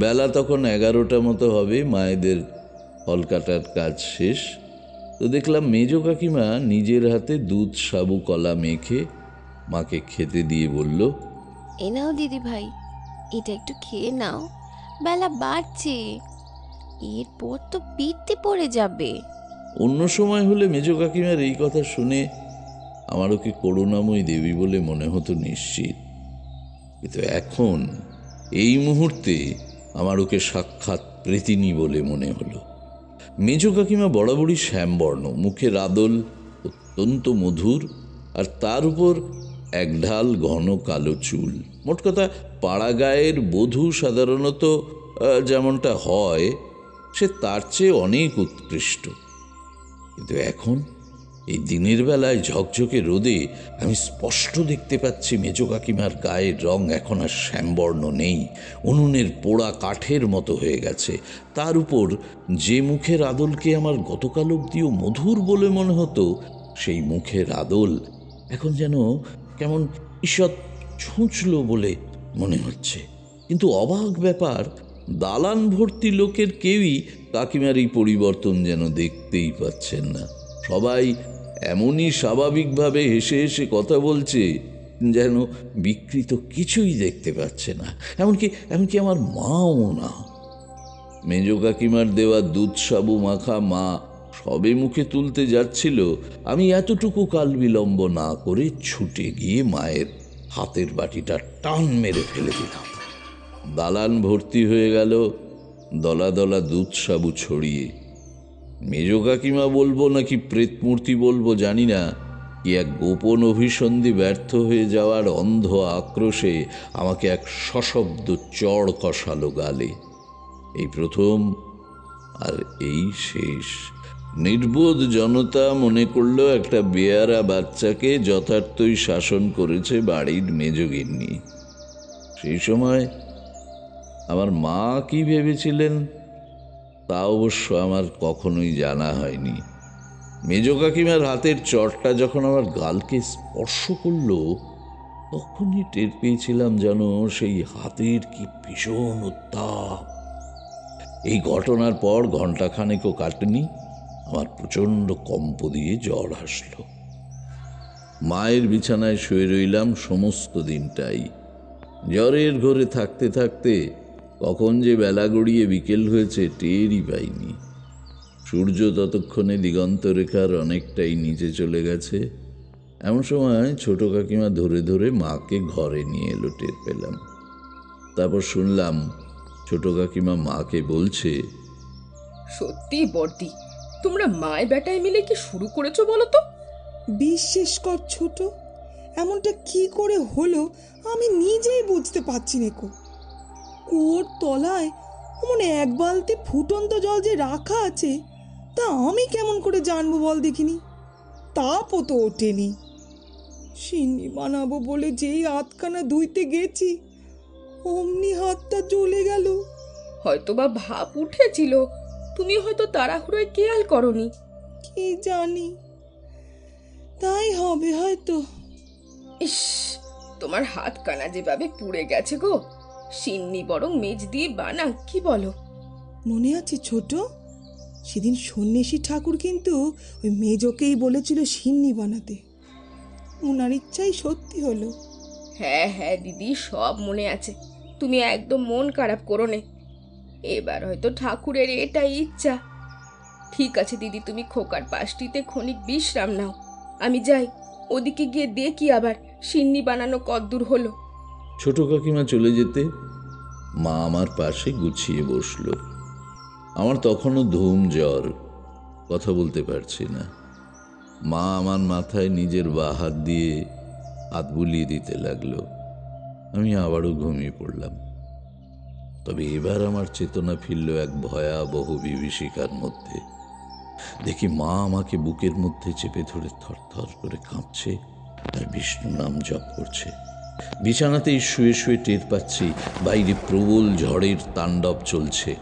Speaker 3: বেলা তখন 11টা মতো হবে। মায়েদের ফল কাটার কাজ শেষ। তো দেখলাম মেজ কাকিমা নিজের হাতে দুধ সাবু কলা মেখে মাকে খেতে দিয়ে বলল,
Speaker 6: এ নাও দিদি ভাই, এটা একটু খেয়ে নাও, বেলা বাড়ছে, এরপর তো পিঠতে পড়ে যাবে।
Speaker 3: অন্য সময় হলে মেজ কাকিমার এই কথা শুনে আমার ওকে করুণাময়ী দেবী বলে মনে হতো নিশ্চিত, কিন্তু এখন এই মুহূর্তে আমার ওকে সাক্ষাৎ প্রেতিনী বলে মনে হলো। মেজ কাকিমা বরাবরই শ্যামবর্ণ, মুখের আদল অত্যন্ত মধুর, আর তার উপর একঢাল ঘন কালো চুল। মোট কথা, পাড়া গায়ের বধূ সাধারণত যেমনটা হয়, সে তার চেয়ে অনেক উৎকৃষ্ট। কিন্তু এখন এই দিনের বেলায় ঝকঝকে রোদে আমি স্পষ্ট দেখতে পাচ্ছি মেজ কাকিমার গায়ের রং এখন আর শ্যামবর্ণ নেই, উনুনের পোড়া কাঠের মতো হয়ে গেছে। তার উপর যে মুখের আদলকে আমার গতকাল অবধিও মধুর বলে মনে হতো, সেই মুখের আদল এখন যেন কেমন ঈষৎ ছুঁচল বলে মনে হচ্ছে। কিন্তু অবাক ব্যাপার, দালান ভর্তি লোকের কেউই কাকিমার এই পরিবর্তন যেন দেখতেই পাচ্ছেন না। সবাই এমনই স্বাভাবিকভাবে হেসে হেসে কথা বলছে যেন বিকৃত কিছুই দেখতে পাচ্ছে না। এমনকি আমার মাও না। মেজ কাকিমার দেওয়া দুধ সাবু মাখা মা সবে মুখে তুলতে যাচ্ছিল, আমি এতটুকু কাল বিলম্ব না করে ছুটে গিয়ে মায়ের হাতের বাটিটা টান মেরে ফেলে দিলাম। দালান ভর্তি হয়ে গেল দলা দলা দুধ সাবু ছড়িয়ে। মেজ কাকিমা বলবো নাকি প্রেতমূর্তি বলবো জানি না, কি এক গোপন অভিসন্ধি ব্যর্থ হয়ে যাওয়ার অন্ধ আক্রোশে আমাকে এক সশব্দ চড় কষালো গালে। এই প্রথম আর এই শেষ। নির্বোধ জনতা মনে করলো একটা বেয়ারা বাচ্চাকে যথার্থই শাসন করেছে বাড়ির মেজগিন্নি। সেই সময় আমার মা কি ভেবেছিলেন তা অবশ্য আমার কখনোই জানা হয়নি। মেজ কাকিমার হাতের চটটা যখন আমার গালকে স্পর্শ করলো, তখনই টের পেয়েছিলাম যেন সেই হাতের কি ভীষণ উত্তাপ। এই ঘটনার পর ঘণ্টাখানেকও কাটেনি, আমার প্রচণ্ড কম্প দিয়ে জ্বর আসলো। মায়ের বিছানায় শুয়ে রইলাম সমস্ত দিনটাই। জ্বরের ঘোরে থাকতে থাকতে কখন যে বেলা গড়িয়ে বিকেল হয়েছে টেরই পাইনি। সূর্য ততক্ষণে দিগন্ত রেখার অনেকটাই নিচে চলে গেছে। এমন সময় ছোট কাকিমা ধরে ধরে মাকে ঘরে নিয়ে এলো, টের পেলাম। তারপর শুনলাম ছোট কাকিমা মাকে বলছে,
Speaker 7: সত্যি বর্দি, তোমরা মায় বেটায় মিলে কি শুরু করেছো বলো তো?
Speaker 8: বিশ্বাস কর ছোট, এমনটা কি করে হলো আমি নিজেই বুঝতে পারছি না। কুয়োর তলায় অমন এক বালতি ফুটন্ত জল যে রাখা আছে, তা আমি কেমন করে জানবো বল দেখিনি? তাপও তো ওঠেনি। সিন্নি বানাবো বলে যেই আধখানা ধুইতে গেছি, অমনি হাতটা জ্বলে গেল।
Speaker 7: হয়তো বা ভাপ উঠেছিল, তুমি হয়তো তাড়াহুড়োয় খেয়াল করনি।
Speaker 8: কি জানি, তাই হবে হয়তো।
Speaker 7: ইস, তোমার হাত কানা যেভাবে পুড়ে গেছে গো। সিন্নি বরং মেজ দিয়ে বানা, কি বলো?
Speaker 8: মনে আছে ছোট, সেদিন সন্ন্যাসী ঠাকুর কিন্তু ওই মেজকেই বলেছিল সিন্নি বানাতে। ওনার ইচ্ছাই সত্যি হলো।
Speaker 7: হ্যাঁ হ্যাঁ দিদি, সব মনে আছে। তুমি একদম মন খারাপ করো নে। এবার হয়তো ঠাকুরের এটাই ইচ্ছা। ঠিক আছে দিদি, তুমি খোকার পাশটিতে ক্ষণিক বিশ্রাম নাও। আমি যাই, ওদিকে গিয়ে দেখি আবার সিন্নি বানানো কদ্দূর হলো।
Speaker 3: ছোট কাকিমা চলে যেতে মা আমার পাশে গুছিয়ে বসল। আমার তখনও ধুম জ্বর, কথা বলতে পারছি না। মা আমার মাথায় নিজের বাঁ হাত দিয়ে হাত বুলিয়ে দিতে লাগলো। আমি আবারও ঘুমিয়ে পড়লাম। তবে এবার আমার চেতনা ফিরল এক ভয়াবহ বিভীষিকার মধ্যে। দেখি মা আমাকে বুকের মধ্যে চেপে ধরে থরথর করে কাঁপছে আর বিষ্ণু নাম জপ করছে। বিছানাতেই শুয়ে শুয়ে টের পাচ্ছি বাইরে প্রবল ঝড়ের তাণ্ডব চলছে।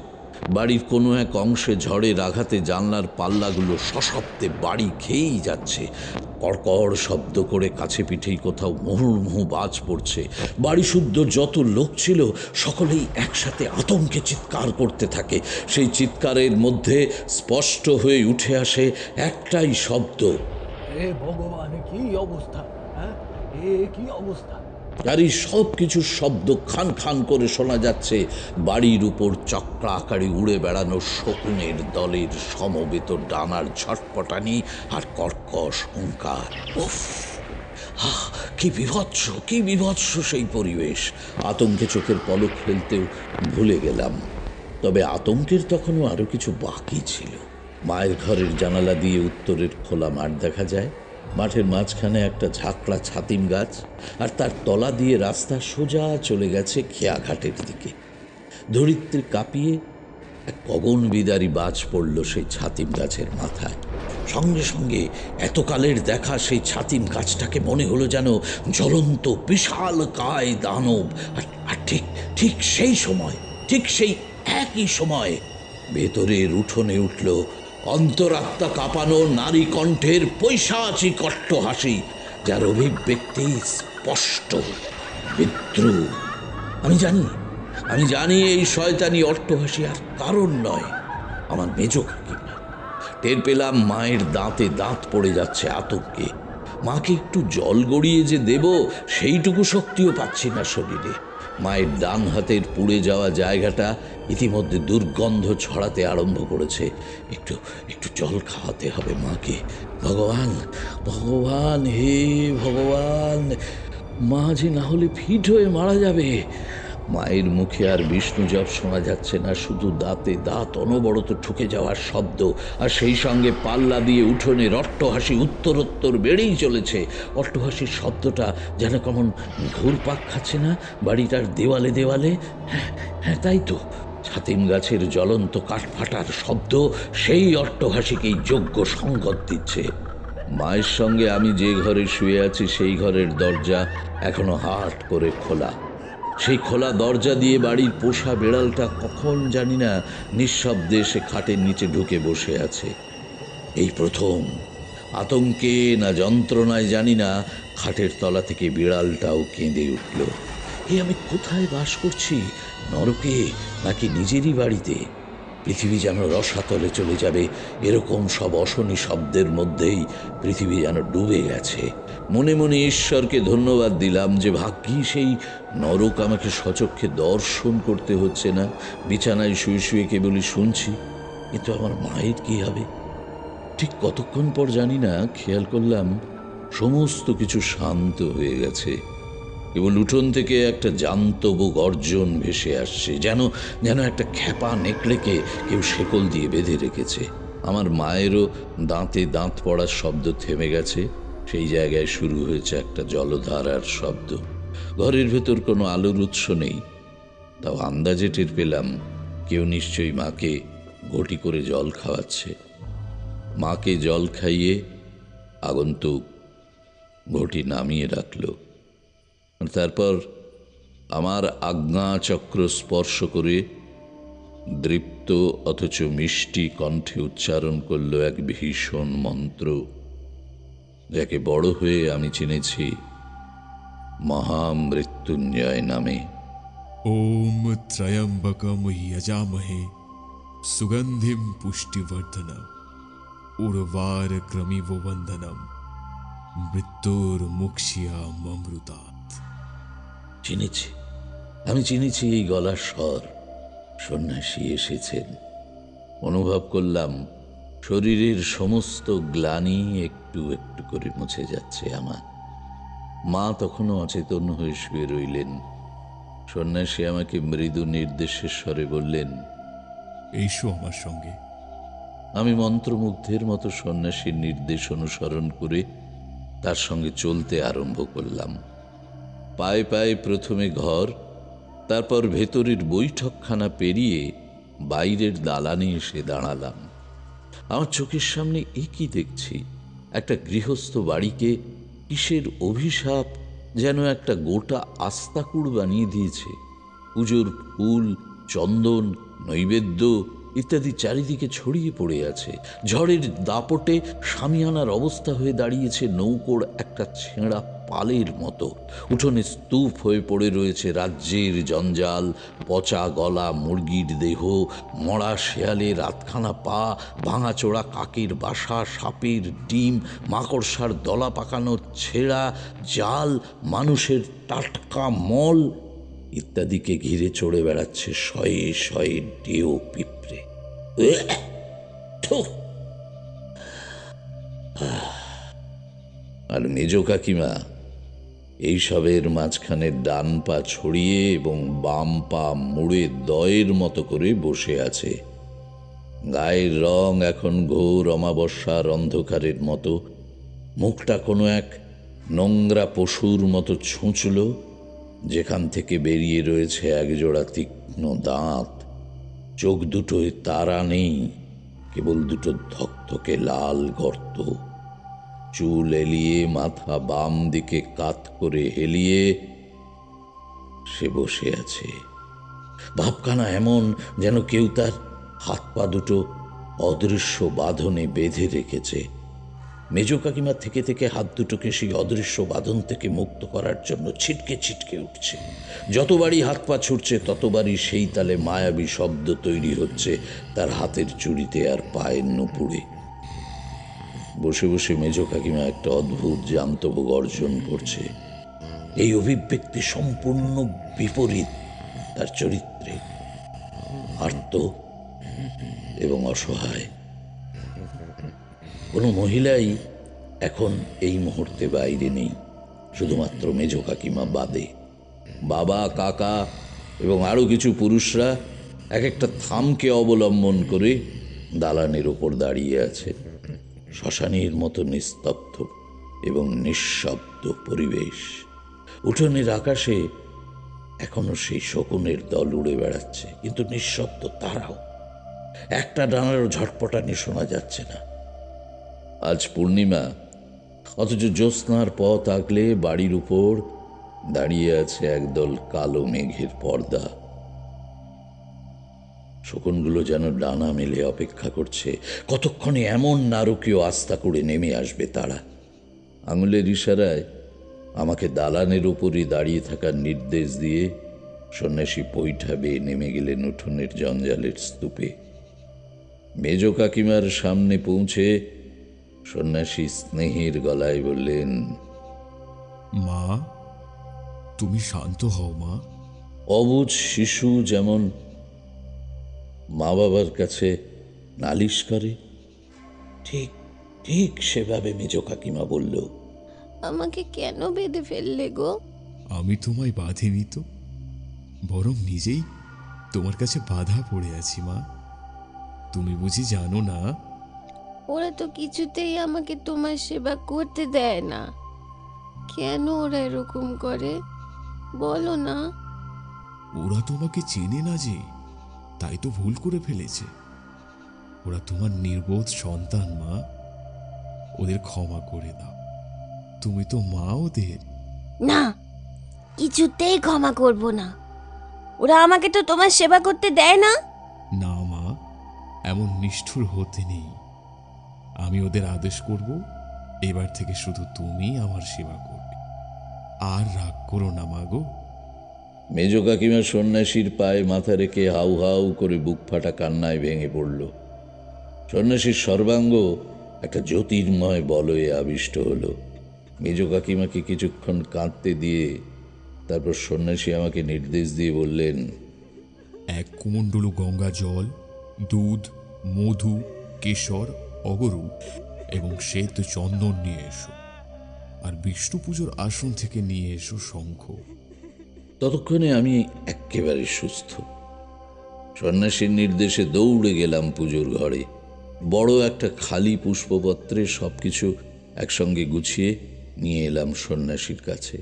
Speaker 3: বাড়ির কোনো এক অংশে ঝড়ের আঘাতে জানলার পাল্লাগুলো সশব্দে বাড়ি খেয়েই যাচ্ছে। কড়কড় শব্দ করে কাছে পিঠেই কোথাও মুহুর্মুহু বাজ পড়ছে। বাড়ি শুদ্ধ যত লোক ছিল সকলেই একসাথে আতঙ্কে চিৎকার করতে থাকে। সেই চিৎকারের মধ্যে স্পষ্ট হয়ে উঠে আসে একটাই শব্দ,
Speaker 1: এ ভগবান, কি অবস্থা! এ কি অবস্থা!
Speaker 3: আর এই সব কিছুর শব্দ খান খান করে শোনা যাচ্ছে বাড়ির উপর চক্রাকারে উড়ে বেড়ানো শকুনের দলের সমবেত ডানার ঝটপটানি আর কর্কশ হুঙ্কার। উফ, কি বিভৎস, কি বিভৎস সেই পরিবেশ! আতঙ্কে চোখের পলক ফেলতেও ভুলে গেলাম। তবে আতঙ্কের তখনও আরো কিছু বাকি ছিল। মায়ের ঘরের জানালা দিয়ে উত্তরের খোলা মাঠ দেখা যায়। মাঠের মাঝখানে একটা ঝাঁকড়া ছাতিম গাছ, আর তার তলা দিয়ে রাস্তা সোজা চলে গেছে খেয়াঘাটের দিকে। ধরিত্রী কাঁপিয়ে এক গগনবিদারী বাজ পড়ল সেই ছাতিম গাছের মাথায়। সঙ্গে সঙ্গে এতকালের দেখা সেই ছাতিম গাছটাকে মনে হলো যেন জ্বলন্ত বিশাল কায় দানব। আর ঠিক ঠিক সেই সময়, ঠিক সেই একই সময়ে ভেতরের উঠোনে উঠল অন্তরাত্মা কাঁপানো নারী কণ্ঠের পৈশাচিক অট্টহাসি, যার অভিব্যক্তি স্পষ্ট, বিদ্রুপ। আমি জানি এই শয়তানি অট্টহাসি আর কারণ নয়, আমার মেজ কাকিমা। টের পেলাম মায়ের দাঁতে দাঁত পড়ে যাচ্ছে আতঙ্কে। মাকে একটু জল গড়িয়ে যে দেব সেইটুকু শক্তিও পাচ্ছি না শরীরে। মায়ের ডান হাতের পুড়ে যাওয়া জায়গাটা ইতিমধ্যে দুর্গন্ধ ছড়াতে আরম্ভ করেছে। একটু একটু জল খাওয়াতে হবে মাকে। ভগবান, ভগবান, হে ভগবান, মা যে না হলে ফিট হয়ে মারা যাবে। মায়ের মুখে আর বিষ্ণু জপ শোনা যাচ্ছে না, শুধু দাঁতে দাঁত অনবরত ঠুকে যাওয়ার শব্দ, আর সেই সঙ্গে পাল্লা দিয়ে উঠোনের অট্টহাসি উত্তরোত্তর বেড়েই চলেছে। অট্টহাসির শব্দটা যেন কেমন ঘুরপাক খাচ্ছে না বাড়িটার দেওয়ালে দেওয়ালে। হ্যাঁ, তাই তো, ছাতিম গাছের জ্বলন্ত কাঠ ফাটার শব্দ সেই অট্টহাসিকেই যোগ্য সঙ্গত দিচ্ছে। মায়ের সঙ্গে আমি যে ঘরে শুয়ে আছি সেই ঘরের দরজা এখনো হাট করে খোলা। সেই খোলা দরজা দিয়ে বাড়ির পোষা বেড়ালটা কখন জানি না নিঃশব্দে সে খাটের নিচে ঢুকে বসে আছে। এই প্রথম, আতঙ্কে না যন্ত্রণায় জানি না, খাটের তলা থেকে বিড়ালটাও কেঁদে উঠল। আমি কোথায় বাস করছি, নরকে নাকি নিজেরই বাড়িতে? পৃথিবী যেন রসাতলে চলে যাবে, এরকম সব অশনি শব্দের মধ্যেই পৃথিবী যেন ডুবে গেছে। মনে মনে ঈশ্বরকে ধন্যবাদ দিলাম যে ভাগ্যি সেই নরক আমাকে সচক্ষে দর্শন করতে হচ্ছে না, বিছানায় শুয়ে শুয়ে কেবলই শুনছি। কিন্তু আমার মায়ের কি হবে? ঠিক কতক্ষণ পর জানি না খেয়াল করলাম সমস্ত কিছু শান্ত হয়ে গেছে। কেবল উঠোন থেকে একটা জান্তব গর্জন ভেসে আসছে, যেন একটা খ্যাপা নেকড়েকে কেউ শেকল দিয়ে বেঁধে রেখেছে। আমার মায়েরও দাঁতে দাঁত পড়ার শব্দ থেমে গেছে। সেই জায়গায় শুরু হয়েছে একটা জলধারার শব্দ। ঘরের ভেতর কোনো আলোর উৎস নেই, তাও আন্দাজে টের পেলাম কেউ নিশ্চয়ই মাকে ঘটি করে জল খাওয়াচ্ছে। মাকে জল খাইয়ে আগন্তুক ঘটি নামিয়ে রাখল। তারপর আমার আজ্ঞাচক্র স্পর্শ করে দৃপ্ত অথচ মিষ্টি কণ্ঠে উচ্চারণ করল এক ভীষণ মন্ত্র, যাকে বড় হয়ে আমি চিনেছি মহামৃত্যুঞ্জয় নামে।
Speaker 5: ওম ত্রয়ম্বকম যজামহে সুগন্ধিম পুষ্টিবর্ধনম উর্বারক্রমিব বন্ধনম মৃত্যুর মুক্ষ্যামৃতাৎ।
Speaker 3: আমি চিনেছি এই গলার স্বর। সন্ন্যাসী এসেছেন। অনুভব করলাম শরীরের সমস্ত গ্লানি একটু একটু করে মুছে যাচ্ছে আমার। মা তখনও অচেতন হয়ে শুয়ে রইলেন। সন্ন্যাসী আমাকে মৃদু নির্দেশের স্বরে বললেন,
Speaker 5: এসো আমার সঙ্গে।
Speaker 3: আমি মন্ত্রমুগ্ধের মতো সন্ন্যাসীর নির্দেশ অনুসরণ করে তার সঙ্গে চলতে আরম্ভ করলাম। পায়ে পায়ে প্রথমে ঘর, তারপর ভেতরের বৈঠকখানা পেরিয়ে বাইরের দালানে এসে দাঁড়ালাম। আমার চোখের সামনে কি দেখছি? একটা গৃহস্থ বাড়িকে কিসের অভিশাপ যেন একটা গোটা আস্তাকুড় বানিয়ে দিয়েছে। পুজোর ফুল, চন্দন, নৈবেদ্য ইত্যাদি চারিদিকে ছড়িয়ে পড়ে আছে। ঝড়ের দাপটে শামিয়ানার অবস্থা হয়ে দাঁড়িয়েছে নৌকোর একটা ছেঁড়া পালের মতো। উঠোনে স্তূপ হয়ে পড়ে রয়েছে রাজ্যের জঞ্জাল, পচা গলা মুরগির দেহ, মরা শেয়ালের আধখানা পা, ভাঙাচোড়া কাকের বাসা, সাপের ডিম, মাকড়সার দলা পাকানো ছেঁড়া জাল, মানুষের টাটকা মল ইত্যাদিকে ঘিরে চড়ে বেড়াচ্ছে শয়ে শয়ে ডেও পিঁপড়ে। আর মেজ কাকিমা এইসবের মাঝখানে ডান পা ছড়িয়ে এবং বাম পা মুড়ে দয়ের মতো করে বসে আছে। গায়ের রং এখন ঘোর অমাবস্যার অন্ধকারের মতো, মুখটা কোনো এক নোংরা পশুর মতো ছুঁচল, যেখান থেকে বেরিয়ে রয়েছে একজোড়া তীক্ষ্ণ দাঁত। চোখ দুটোয় তারা নেই, কেবল দুটো ধকধকে লাল গর্ত। চুল এলিয়ে মাথা বাম দিকে কাত করে হেলিয়ে সে বসে আছে। ভাবখানা এমন যেন কেউ তার হাত পা দুটো অদৃশ্য বাঁধনে বেঁধে রেখেছে। মেজ কাকিমা থেকে থেকে হাত দুটোকে সেই অদৃশ্য বাঁধন থেকে মুক্ত করার জন্য ছিটকে ছিটকে উঠছে। যতবারই হাত পা ছুটছে ততবারই সেই তালে মায়াবী শব্দ তৈরি হচ্ছে তার হাতের চুড়িতে আর পায়ের নুপুরে। বসে বসে মেজ কাকিমা একটা অদ্ভুত জান্তব গর্জন করছে। এই অভিব্যক্তি সম্পূর্ণ বিপরীত তার চরিত্রে, আর্ত এবং অসহায়। কোনো মহিলাই এখন এই মুহূর্তে বাইরে নেই, শুধুমাত্র মেজ কাকিমা বাদে। বাবা, কাকা এবং আরো কিছু পুরুষরা এক একটা থামকে অবলম্বন করে দালানের ওপর দাঁড়িয়ে আছে। শ্মশানের মতো নিস্তব্ধ এবং নিঃশব্দ পরিবেশ। উঠোনের আকাশে এখনো সেই শকুনের দল উড়ে বেড়াচ্ছে, কিন্তু নিঃশব্দ তারাও। একটা ডানারও ঝটপটানি শোনা যাচ্ছে না। আজ পূর্ণিমা, অথচ জ্যোৎস্নার পথ আগলে বাড়ির উপর দাঁড়িয়ে আছে একদল কালো মেঘের পর্দা। শকুনগুলো যেন ডানা মেলে অপেক্ষা করছে কতক্ষণে এমন নারকীয় আস্থা করে নেমে আসবে তারা। আঙুলের ইশারায় আমাকে দালানের উপরই দাঁড়িয়ে থাকার নির্দেশ দিয়ে সন্ন্যাসী পৈঠা বেয়ে নেমে গেলেন উঠোনের জঞ্জালের স্তূপে। মেজ কাকিমার সামনে পৌঁছে সন্ন্যাসী স্নেহের গলায় বললেন,
Speaker 5: মা, তুমি শান্ত হও মা।
Speaker 3: অবুঝ শিশু যেমন মা বাবার কাছে নালিশ করে, ঠিক ঠিক সেভাবে মেজ কাকিমা বলল,
Speaker 6: আমাকে কেন বেঁধে ফেললে গো?
Speaker 5: আমি তোমায় বাঁধিনি তো, বরং নিজেই তোমার কাছে বাধা পড়ে আছি মা। তুমি বুঝি জানো না?
Speaker 6: ওরা তো কিছুতেই আমাকে তোমার সেবা করতে দেয় না। কেন ওরা এরকম করে বলো না?
Speaker 5: ওরা তোমাকে চেনে না যে, তাই তো ভুল করে ফেলেছে। ওরা তোমার নির্বোধ সন্তান মা, ওদের ক্ষমা করে দাও। তুমি তো মা ওদের।
Speaker 6: না, কিছুতেই ক্ষমা করব না। ওরা আমাকে তো তোমার সেবা করতে দেয় না।
Speaker 5: না মা, এমন নিষ্ঠুর হতে নেই। আমি ওদের আদেশ করব, এবার থেকে শুধু তুমি আমার সেবা করবে। আর রাগ করো না মা গো।
Speaker 3: মেজ কাকিমা সন্ন্যাসীর পায়ে মাথা রেখে হাউ হাউ করে বুক ফাটা কান্নায় ভেঙে পড়ল। সন্ন্যাসীর সর্বাঙ্গ একটা জ্যোতির্ময় বলয়ে আবিষ্ট হলো। মেজ কাকিমাকে কিছুক্ষণ কাঁদতে দিয়ে তারপর সন্ন্যাসী আমাকে নির্দেশ দিয়ে বললেন,
Speaker 5: এক কুমণ্ডলু গঙ্গা জল, দুধ, মধু, কেশর, অগরু এবং শ্বেত চন্দন নিয়ে এসো। আর বিষ্ণু পুজোর আসন থেকে নিয়ে এসো শঙ্খ।
Speaker 3: ততক্ষণে আমি একেবারে সুস্থ। সন্ন্যাসীর নির্দেশে দৌড়ে গেলাম পুজোর ঘরে। বড় একটা খালি পুষ্পপত্রে সবকিছু একসঙ্গে গুছিয়ে নিয়ে এলাম সন্ন্যাসীর কাছে।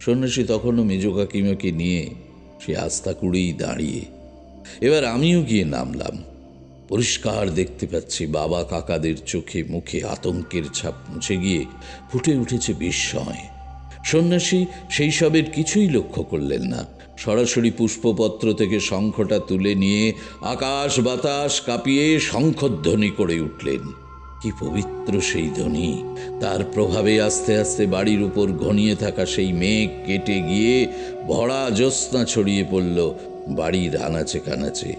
Speaker 3: সন্ন্যাসী তখনও মেজ কাকিমাকে নিয়ে সে আস্থা কুড়েই দাঁড়িয়ে। এবার আমিও গিয়ে নামলাম। পরিষ্কার দেখতে পাচ্ছি বাবা কাকাদের চোখে মুখে আতঙ্কের ছাপ মুছে গিয়ে ফুটে উঠেছে বিস্ময়। সন্ন্যাসী সেই সবের কিছুই লক্ষ্য করলেন না। সরাসরি পুষ্পপত্র থেকে শঙ্খটা তুলে নিয়ে আকাশ বাতাস কাঁপিয়ে শঙ্খধ্বনি করে উঠলেন। কি পবিত্র সেই ধ্বনি! তার প্রভাবে আস্তে আস্তে বাড়ির উপর ঘনিয়ে থাকা সেই মেঘ কেটে গিয়ে ভরা জ্যোৎস্না ছড়িয়ে পড়ল বাড়ির আনাচে কানাচে।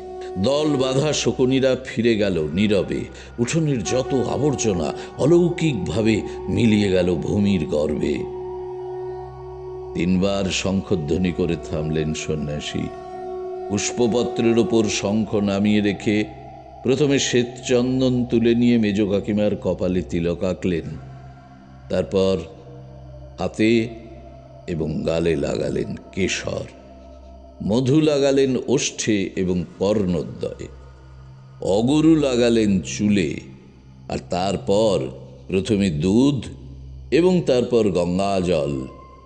Speaker 3: দল বাঁধা শকুনিরা ফিরে গেল নীরবে। উঠোনের যত আবর্জনা অলৌকিকভাবে মিলিয়ে গেল ভূমির গর্ভে। 3 বার শঙ্খধ্বনি করে থামলেন সন্ন্যাসী। পুষ্পপত্রের ওপর শঙ্খ নামিয়ে রেখে প্রথমে শ্বেতচন্দন তুলে নিয়ে মেজ কাকিমার কপালে তিলক আঁকলেন। তারপর হাতে এবং গালে লাগালেন কেশর, মধু লাগালেন ওষ্ঠে এবং কর্ণদ্বয়ে, অগরু লাগালেন চুলে, আর তারপর প্রথমে দুধ এবং তারপর গঙ্গা জল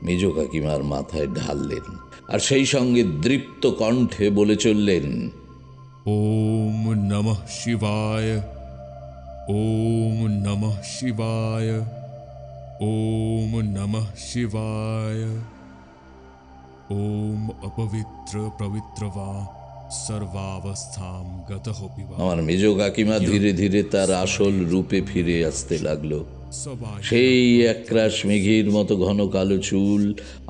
Speaker 3: মেজ কাকিমার মাথায় ঢাললেন, আর সেই সঙ্গে দৃপ্ত কণ্ঠে বলে চললেন,
Speaker 5: ওম নমঃ শিবায়, ওম নমঃ শিবায়, ওম নমঃ শিবায়, ওম অপবিত্র পবিত্র বা সর্বাবস্থাম গতঃ পিবা।
Speaker 3: আমার মেজ কাকিমা ধীরে ধীরে তার আসল রূপে ফিরে আসতে লাগলো। সেই একরাশ মেঘের মতো ঘন কালো চুল,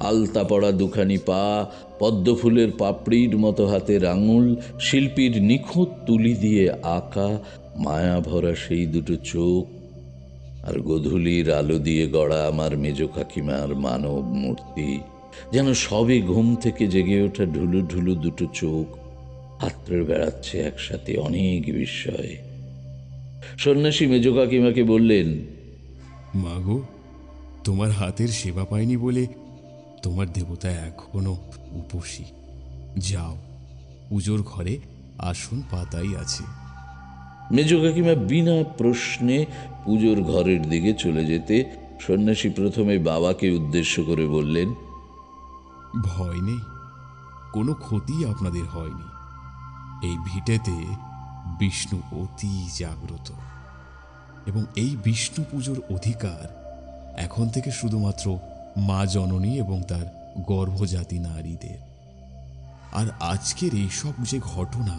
Speaker 3: আলতা পড়া দুখানি পা, পদ্মফুলের পাপড়ির মতো হাতের আঙুল, শিল্পীর নিখুঁত তুলি দিয়ে আঁকা মায়া ভরা সেই দুটো চোখ, আর গোধূলির আলো দিয়ে গড়া আমার মেজ কাকিমার মানব মূর্তি, যেন সবে ঘুম থেকে জেগে ওঠা ঢুলু ঢুলু দুটো চোখ আত্রে বেড়াচ্ছে একসাথে অনেক বিস্ময়ে। সন্ন্যাসী মেজ কাকিমাকে বললেন,
Speaker 5: মাগো, তোমার হাতের সেবা পাইনি বলে তোমার দেবতা এখনো উপসী। যাও, পুজোর ঘরে আসন পাতাই আছে।
Speaker 3: মেজ কাকিমা বিনা প্রশ্নে পুজোর ঘরের দিকে চলে যেতে সন্ন্যাসী প্রথমে বাবাকে উদ্দেশ্য করে বললেন,
Speaker 5: ভয় নেই, কোনো ক্ষতি আপনাদের হয়নি। এই ভিটেতে বিষ্ণু অতি জাগ্রত, এবং এই বিষ্ণু পুজোর অধিকার এখন থেকে শুধুমাত্র মা জননী এবং তার গর্ভজাতী নারীদের। আর আজকের এইসব যে ঘটনা,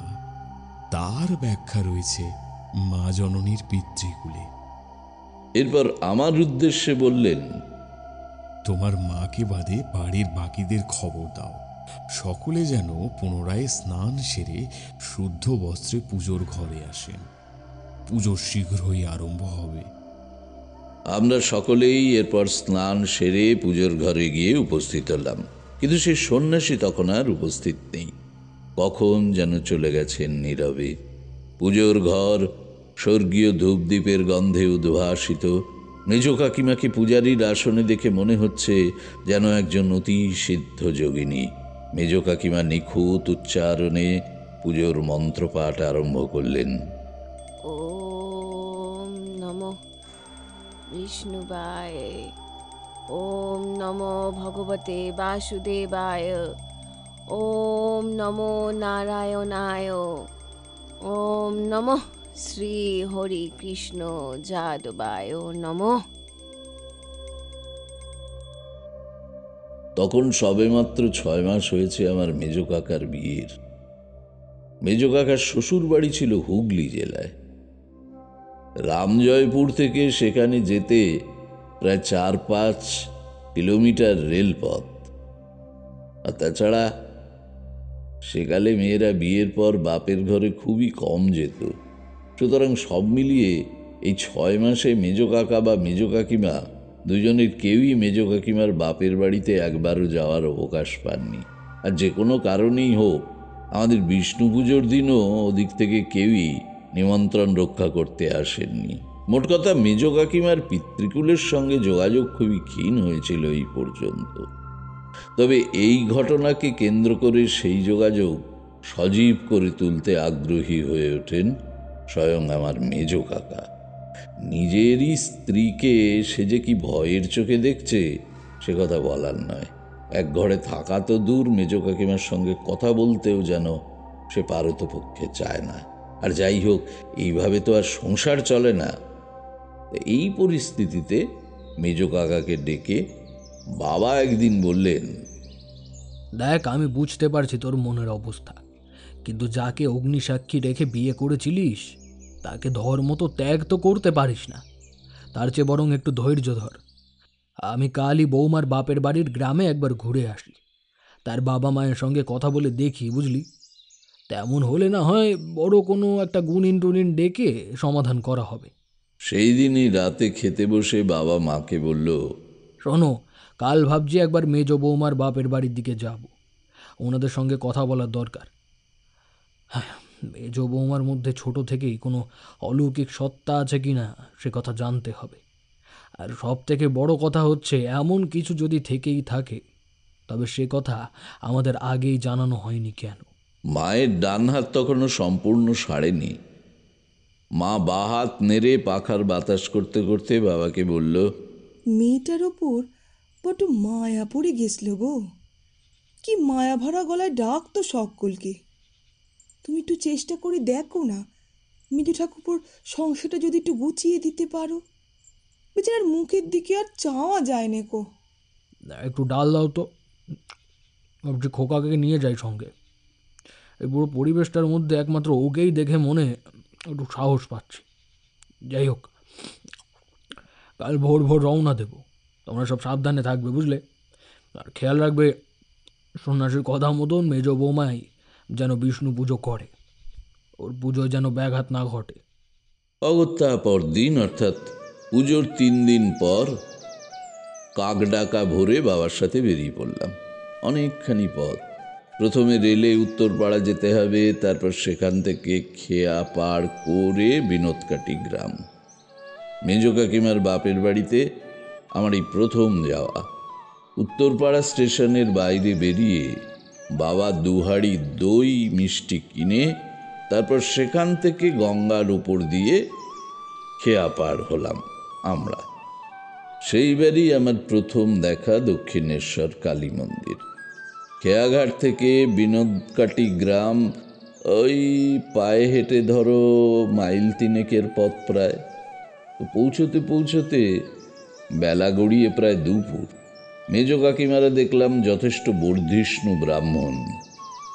Speaker 5: তার ব্যাখ্যা রয়েছে মা জননীর পিতৃকুলে।
Speaker 3: এরপর আমার উদ্দেশ্যে বললেন,
Speaker 5: তোমার মাকে বাদে বাড়ির বাকিদের খবর দাও, সকলে যেন পুনরায় স্নান সেরে শুদ্ধ বস্ত্রে পুজোর ঘরে আসেন। পুজো শীঘ্রই আরম্ভ হবে।
Speaker 3: আমরা সকলেই এরপর স্নান সেরে পুজোর ঘরে গিয়ে উপস্থিত হলাম, কিন্তু সেই সন্ন্যাসী তখন আর উপস্থিত নেই। কখন যেন চলে গেছেন নীরবে। পুজোর ঘর স্বর্গীয় ধূপদীপের গন্ধে উদ্ভাসিত। মেজ কাকিমাকে পূজারীর আসনে দেখে মনে হচ্ছে যেন একজন অতি সিদ্ধ যোগিনী। মেজ কাকিমা নিখুঁত উচ্চারণে পুজোর মন্ত্রপাঠ আরম্ভ করলেন।
Speaker 6: ওম নমো বিষ্ণুবায়, ওম নমো ভগবতে বাসুদেবায়, ওম নমো নারায়ণায়, ওম নমঃ শ্রী হরি কৃষ্ণ যাদবায় নমঃ।
Speaker 3: তখন সবেমাত্র 6 মাস হয়েছে আমার মেজ কাকার বিয়ের। মেজ কাকার শ্বশুর বাড়ি ছিল হুগলি জেলায়। রামজয়পুর থেকে সেখানে যেতে প্রায় 4-5 কিলোমিটার রেলপথ। আর তাছাড়া সেকালে মেয়েরা বিয়ের পর বাপের ঘরে খুবই কম যেত। সুতরাং সব মিলিয়ে এই 6 মাসে মেজ কাকা বা মেজ কাকিমা দুজনের কেউই মেজ কাকিমার বাপের বাড়িতে একবারও যাওয়ার অবকাশ পাননি। আর যে কোনো কারণেই হোক, আমাদের বিষ্ণু পুজোর দিনও ওদিক থেকে কেউই নিমন্ত্রণ রক্ষা করতে আসেননি। মোট কথা, মেজ কাকিমার পিতৃকুলের সঙ্গে যোগাযোগ খুবই ক্ষীণ হয়েছিল এই পর্যন্ত। তবে এই ঘটনাকে কেন্দ্র করে সেই যোগাযোগ সজীব করে তুলতে আগ্রহী হয়ে ওঠেন স্বয়ং আমার মেজ কাকা। নিজেরই স্ত্রীকে সে যে কি ভয়ের চোখে দেখছে সে কথা বলার নয়। এক ঘরে থাকা তো দূর, মেজ কাকিমার সঙ্গে কথা বলতেও যেন সে পারতপক্ষে চায় না। আর যাই হোক, এইভাবে তো আর সংসার চলে না। এই পরিস্থিতিতে মেজ কাকাকে ডেকে বাবা একদিন বললেন,
Speaker 1: দেখ, আমি বুঝতে পারছি তোর মনের অবস্থা, কিন্তু যাকে অগ্নিসাক্ষী রেখে বিয়ে করেছিলিস তাকে ধর্ম তো ত্যাগ তো করতে পারিস না। তার চেয়ে বরং একটু ধৈর্য ধর। আমি কালই বৌমার বাপের বাড়ির গ্রামে একবার ঘুরে আসি, তার বাবা মায়ের সঙ্গে কথা বলে দেখি, বুঝলি? তেমন হলে না হয় বড় কোনো একটা গুণিন টুনিন ডেকে সমাধান করা হবে।
Speaker 3: সেই দিনই রাতে খেতে বসে বাবা মাকে বলল,
Speaker 1: শোনো, কাল ভাবছি একবার মেজ বৌমার বাপের বাড়ির দিকে যাব, ওনাদের সঙ্গে কথা বলার দরকার। হ্যাঁ, মেজ বৌমার মধ্যে ছোট থেকেই কোনো অলৌকিক সত্তা আছে কি না সে কথা জানতে হবে। আর সব থেকে বড় কথা হচ্ছে, এমন কিছু যদি থেকেই থাকে তবে সে কথা আমাদের আগেই জানানো হয়নি কেন?
Speaker 3: মায়ের ডান হাত তখনও সম্পূর্ণ সারেনি। মা বা হাত নেড়ে পাখার বাতাস করতে করতে বাবাকে বলল,
Speaker 8: মেয়েটার ওপর বড্ড মায়া পড়ে গেছিল গো। কি মায়া ভরা গলায় ডাকতো সকলকে। তুমি একটু চেষ্টা করে দেখো না, মৃদু ঠাকুরপোর সংসারটা যদি একটু গুছিয়ে দিতে পারো। বেচারার মুখের দিকে আর চাওয়া যায় না কো।
Speaker 1: একটু ডাল দাও তো, ভাবছি খোকাকে নিয়ে যাই সঙ্গে। এই পুরো পরিবেশটার মধ্যে একমাত্র ওকেই দেখে মনে একটু সাহস পাচ্ছি। যাই হোক, কাল ভোর ভোর রওনা দেবো। তোমরা সব সাবধানে থাকবে, বুঝলে? আর খেয়াল রাখবে সন্ন্যাসীর কথা মতন মেজ বৌমাই যেন বিষ্ণু পুজো করে, ওর পুজোয় যেন ব্যাঘাত না ঘটে।
Speaker 3: অগত্যা পরদিন অর্থাৎ পুজোর 3 দিন পর কাকডাকা ভোরে বাবার সাথে বেরিয়ে পড়লাম। অনেকখানি পথ। প্রথমে রেলে উত্তরপাড়া যেতে হবে, তারপর সেখান থেকে খেয়া পার করে বিনোদকাটি গ্রাম। মেজ কাকিমার বাপের বাড়িতে আমার এই প্রথম যাওয়া। উত্তরপাড়া স্টেশনের বাইরে বেরিয়ে বাবা 2 হাঁড়ি দই মিষ্টি কিনে তারপর সেখান থেকে গঙ্গার উপর দিয়ে খেয়া পার হলাম আমরা। সেইবারই আমার প্রথম দেখা দক্ষিণেশ্বর কালী মন্দির। খেয়াঘাট থেকে বিনোদকাটি গ্রাম ওই পায়ে হেঁটে ধরো মাইল 3 পথ প্রায়। তো পৌঁছতে পৌঁছতে বেলা গড়িয়ে প্রায় দুপুর। মেজ কাকিমারা দেখলাম যথেষ্ট বর্ধিষ্ণু ব্রাহ্মণ।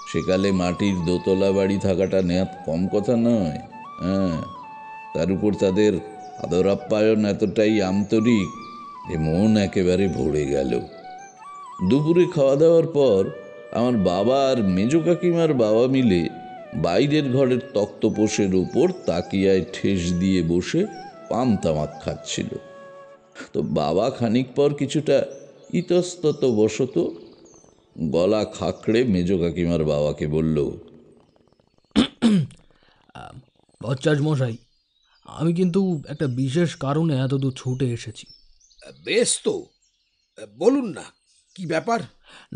Speaker 3: সেকালে মাটির দোতলা বাড়ি থাকাটা নেহাত কম কথা নয়। হ্যাঁ, তার উপর তাদের আদর আপ্যায়ন এতটাই আন্তরিক যে মন একেবারে ভরে গেল। দুপুরে খাওয়া দাওয়ার পর আমার বাবা আর মেজ কাকিমার বাবা মিলে বাইরের ঘরের তক্তপোষের উপর তাকিয়ায় ঠেস দিয়ে বসে পান তামাক খাচ্ছিল। তো বাবা খানিক পর কিছুটা ইতস্তত বশত গলা খাকড়ে মেজ কাকিমার বাবাকে বলল,
Speaker 1: ভট্টাচ মশাই, আমি কিন্তু একটা বিশেষ কারণে এতদূর ছুটে এসেছি।
Speaker 9: বেশ তো, বলুন না কি ব্যাপার?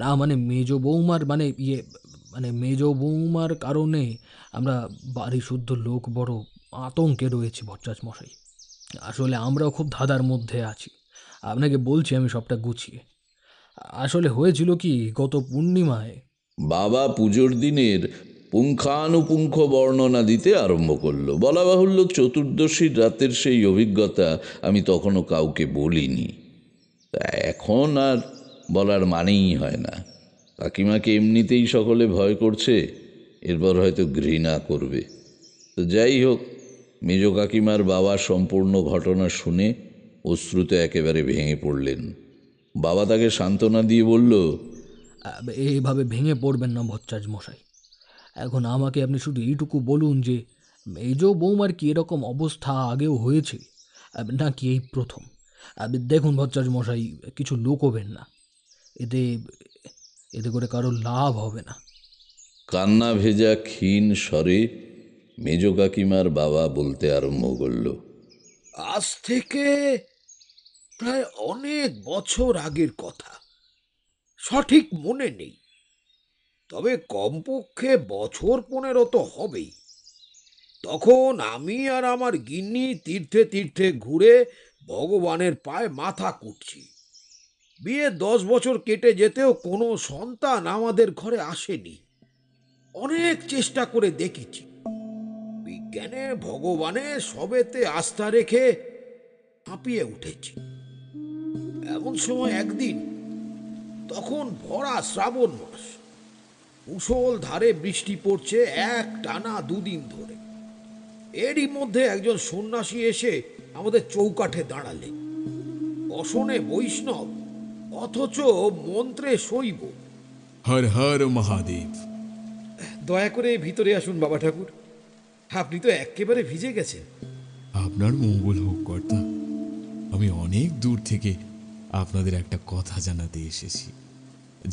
Speaker 1: না মানে মেজ বৌমার মেজ বৌমার কারণে আমরা বাড়ি শুদ্ধ লোক বড় আতঙ্কে রয়েছি ভট্টাচ মশাই। আসলে আমরাও খুব ধাঁধার মধ্যে আছি। আপনাকে বলছি আমি সবটা গুছিয়ে। আসলে হয়েছিল কি, গত পূর্ণিমায়
Speaker 3: বাবা পুজোর দিনের পুঙ্খানুপুঙ্খ বর্ণনা দিতে আরম্ভ করলো। বলা বাহুল্য, চতুর্দশীর রাতের সেই অভিজ্ঞতা আমি তখনও কাউকে বলিনি। তা এখন আর বলার মানেই হয় না। কাকিমাকে এমনিতেই সকলে ভয় করছে, এরপর হয়তো ঘৃণা করবে। তো যাই হোক, মেজ কাকিমার বাবা সম্পূর্ণ ঘটনা শুনে অশ্রুতে একেবারে ভেঙে পড়লেন। বাবা তাকে সান্ত্বনা দিয়ে বলল,
Speaker 1: এইভাবে ভেঙে পড়বেন না ভট্টাচ মশাই। এখন আমাকে আপনি শুধু এইটুকু বলুন যে মেজ বৌমার কি এরকম অবস্থা আগেও হয়েছে নাকি এই প্রথম? দেখুন ভট্টাচ মশাই, কিছু লুকোবেন না, এতে এতে করে কারো লাভ হবে না।
Speaker 3: কান্না ভেজা ক্ষীণ স্বরে মেজ কাকিমার বাবা বলতে আরম্ভ করল,
Speaker 9: আজ থেকে প্রায় অনেক বছর আগের কথা, সঠিক মনে নেই, তবে কমপক্ষে বছর 15 তো হবেই। তখন আমি আর আমার গিন্নি তীর্থে তীর্থে ঘুরে ভগবানের পায়ে মাথা কুটছি। বিয়ে 10 বছর কেটে যেতেও কোনো সন্তান আমাদের ঘরে আসেনি। অনেক চেষ্টা করে দেখেছি, বিজ্ঞানে ভগবানে সবেতে আস্থা রেখে হাঁপিয়ে উঠেছি। এমন সময় একদিন, তখন ভরা শ্রাবণ মাস, মুষল ধারে বৃষ্টি পড়ছে এক টানা 2 দিন ধরে। এরই মধ্যে একজন সন্ন্যাসী এসে আমাদের চৌকাঠে দাঁড়ালেন। বসনে বৈষ্ণব, অথচ মন্ত্রে শৈব।
Speaker 5: হর হর মহাদেব।
Speaker 9: দয়া করে ভিতরে আসুন বাবা ঠাকুর, আপনি তো একেবারে ভিজে গেছেন।
Speaker 5: আপনার মঙ্গল হোক কর্তা। আমি অনেক দূর থেকে আপনাদের একটা কথা জানাতে এসেছি,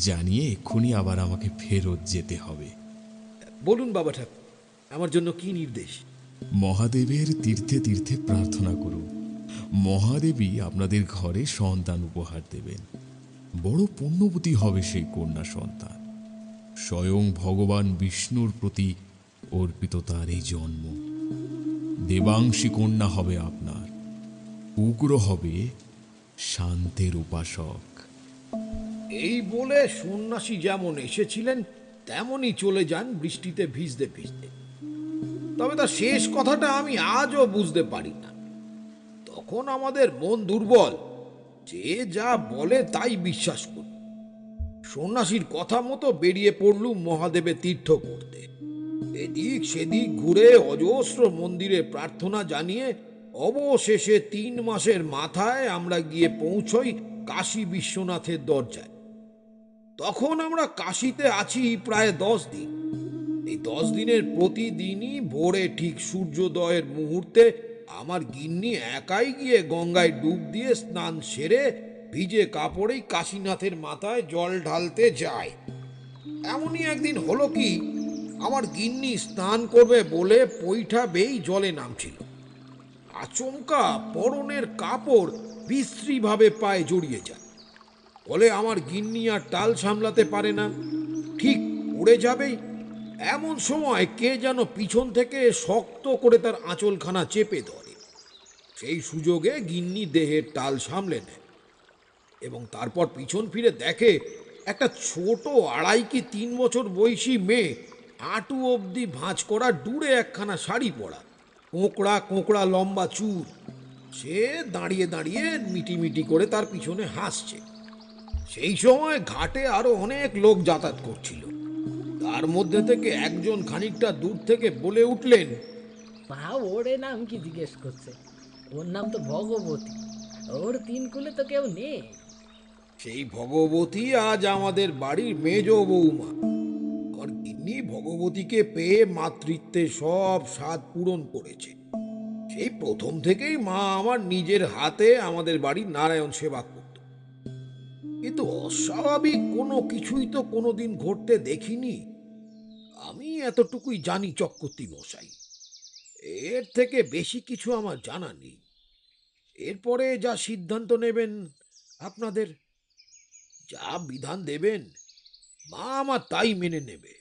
Speaker 5: জানিয়ে এক্ষুনি আবার আমাকে ফেরত যেতে হবে।
Speaker 9: বলুন বাবা ঠাকুর, আমার জন্য কি নির্দেশ?
Speaker 5: মহাদেবের তীর্থে তীর্থে প্রার্থনা করুন। মহাদেবী আপনাদের ঘরে সন্তান উপহার দেবেন। বড় পুণ্যবতী হবে সেই কন্যা সন্তান। স্বয়ং ভগবান বিষ্ণুর প্রতি অর্পিত তার এই জন্ম। দেবাংশী কন্যা হবে আপনার। উগ্র হবে শান্তের উপাসক।
Speaker 9: এই বলে সন্ন্যাসী যেমন এসেছিলেন তেমনই চলে যান বৃষ্টিতে ভিজতে ভিজতে। তবে তার শেষ কথাটা আমি আজও বুঝতে পারি না। তখন আমাদের মন দুর্বল, যে যা বলে তাই বিশ্বাস করি। সন্ন্যাসীর কথা মতো বেরিয়ে পড়লুম মহাদেবে তীর্থ করতে। এদিক সেদিক ঘুরে অজস্র মন্দিরে প্রার্থনা জানিয়ে অবশেষে 3 মাসের মাথায় আমরা গিয়ে পৌঁছই কাশী বিশ্বনাথের দরজায়। তখন আমরা কাশীতে আছি প্রায় 10 দিন। এই 10 দিনের প্রতিদিনই ভোরে ঠিক সূর্যোদয়ের মুহূর্তে আমার গিন্নি একাই গিয়ে গঙ্গায় ডুব দিয়ে স্নান সেরে ভিজে কাপড়েই কাশীনাথের মাথায় জল ঢালতে যায়। এমনই একদিন হলো কি, আমার গিন্নি স্নান করবে বলে পৈঠা বেয়েই জলে নামছিল। আচমকা পরনের কাপড় বিশ্রীভাবে পায়ে জড়িয়ে যায়। বলে আমার গিন্নি আর টাল সামলাতে পারে না, ঠিক উড়ে যাবেই। এমন সময় কে যেন পিছন থেকে শক্ত করে তার আঁচলখানা চেপে ধরে। সেই সুযোগে গিন্নি দেহের টাল সামলে নেয় এবং তারপর পিছন ফিরে দেখে একটা ছোট 2.5 কি 3 বছর বয়সী মেয়ে, হাঁটু অবধি ভাঁজ করা ডুরে একখানা শাড়ি পরা, কোঁকড়া কোঁকড়া লম্বা চুল। সে দাঁড়িয়ে দাঁড়িয়ে মিটিমিটি করে তার পিছনে হাসছে। সেই সময় ঘাটে আরো অনেক লোক যাতায়াত করছিল। তার মধ্যে থেকে একজন খানিকটা দূর থেকে বলে উঠলেন,
Speaker 4: মা ওরে নাম কি জিজ্ঞেস করছে? ওর নাম তো ভগবতী। ওর 3 কুলে তো কেউ নেই।
Speaker 9: সেই ভগবতী আজ আমাদের বাড়ির মেজ বৌমা। আর গিন্নি ভগবতীকে পেয়ে মাতৃত্বে সব স্বাদ পূরণ করেছে। সেই প্রথম থেকেই মা আমার নিজের হাতে আমাদের বাড়ির নারায়ণ সেবা করত। কিন্তু অস্বাভাবিক কোনো কিছুই তো কোনোদিন ঘটতে দেখিনি। আমি এতটুকুই জানি চক্রবর্তী মশাই, এর থেকে বেশি কিছু আমার জানা নেই। এরপরে যা সিদ্ধান্ত নেবেন, আপনাদের যা বিধান দেবেন, মা আমার তাই মেনে নেবে।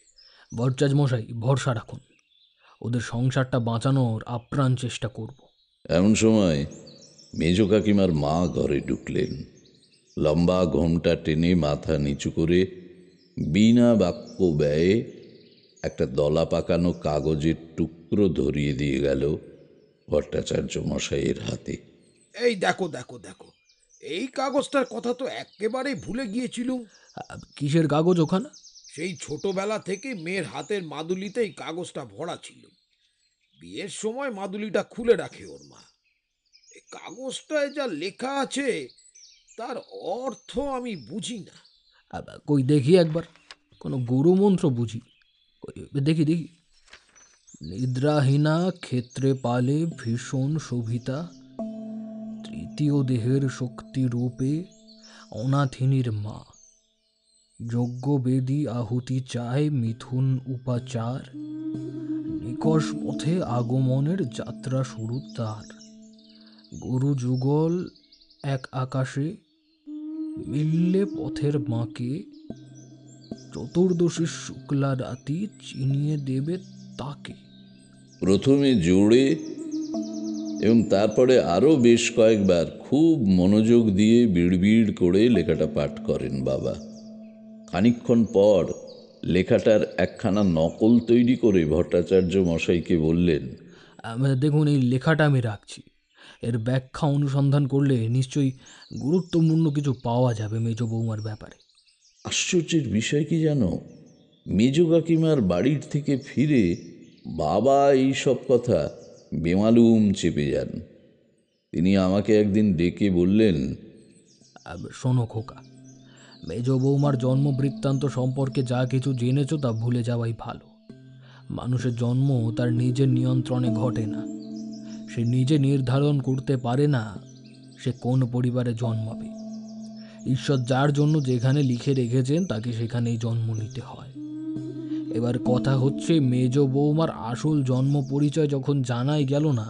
Speaker 1: ভট্টাচার্য মশাই, ভরসা রাখুন, ওদের সংসারটা বাঁচানোর আপ্রাণ চেষ্টা করব।
Speaker 3: এমন সময় মেজ কাকিমার মা ঘরে ঢুকলেন। লম্বা ঘোমটা টেনে মাথা নিচু করে বিনা বাক্য ব্যয়ে একটা দলা পাকানো কাগজের টুকরো ধরিয়ে দিয়ে গেল ভট্টাচার্য মশাইয়ের হাতে।
Speaker 9: এই দেখো দেখো দেখো, এই কাগজটার কথা তো একেবারে ভুলে গিয়েছিলুম।
Speaker 1: কিসের কাগজ ওখানে?
Speaker 9: সেই ছোটবেলা থেকে মেয়ের হাতের মাদুলিতে এই কাগজটা ভরা ছিল। বিয়ের সময় মাদুলিটা খুলে রাখে ওর মা। এই কাগজটায় যা লেখা আছে তার অর্থ আমি বুঝি না।
Speaker 1: কই দেখি একবার, কোনো গুরু মন্ত্র বুঝি? দেখি দেখি। নিদ্রাহীনা ক্ষেত্রে পালে ভীষণ শোভিতা, তৃতীয় দেহের শক্তি রূপে অনাথিনীর মা, যজ্ঞবেদী আহুতি চায় মিথুন উপাচার, নিকষ পথে আগমনের যাত্রা শুরু তার, গুরু যুগল এক আকাশে মিললে পথের বাঁকে, চতুর্দশী শুক্লা রাতি চিনিয়ে দেবে তাকে।
Speaker 3: প্রথমে জোরে এবং তারপরে আরও বেশ কয়েকবার খুব মনোযোগ দিয়ে বিড়বিড় করে লেখাটা পাঠ করেন বাবা। খানিকক্ষণ পর লেখাটার একখানা নকল তৈরি করে ভট্টাচার্য মশাইকে বললেন,
Speaker 1: দেখুন, এই লেখাটা আমি রাখছি। এর ব্যাখ্যা অনুসন্ধান করলে নিশ্চয়ই গুরুত্বপূর্ণ কিছু পাওয়া যাবে মেজ বৌমার ব্যাপারে।
Speaker 3: আশ্চর্যের বিষয় কি জানো, মেজ কাকিমার বাড়ির থেকে ফিরে বাবা এই সব কথা বেমালুম চেপে যান। তিনি আমাকে একদিন ডেকে বললেন,
Speaker 1: শোনো খোকা, মেজ বৌমার জন্ম বৃত্তান্ত সম্পর্কে যা কিছু জেনেছ তা ভুলে যাওয়াই ভালো। মানুষের জন্ম তার নিজের নিয়ন্ত্রণে ঘটে না। সে নিজে নির্ধারণ করতে পারে না সে কোন পরিবারে জন্মাবে। ঈশ্বর যার জন্য যেখানে লিখে রেখেছেন তাকে সেখানেই জন্ম নিতে হয়। এবার কথা হচ্ছে, মেজ বৌমার আসল জন্ম পরিচয় যখন জানাই গেল না,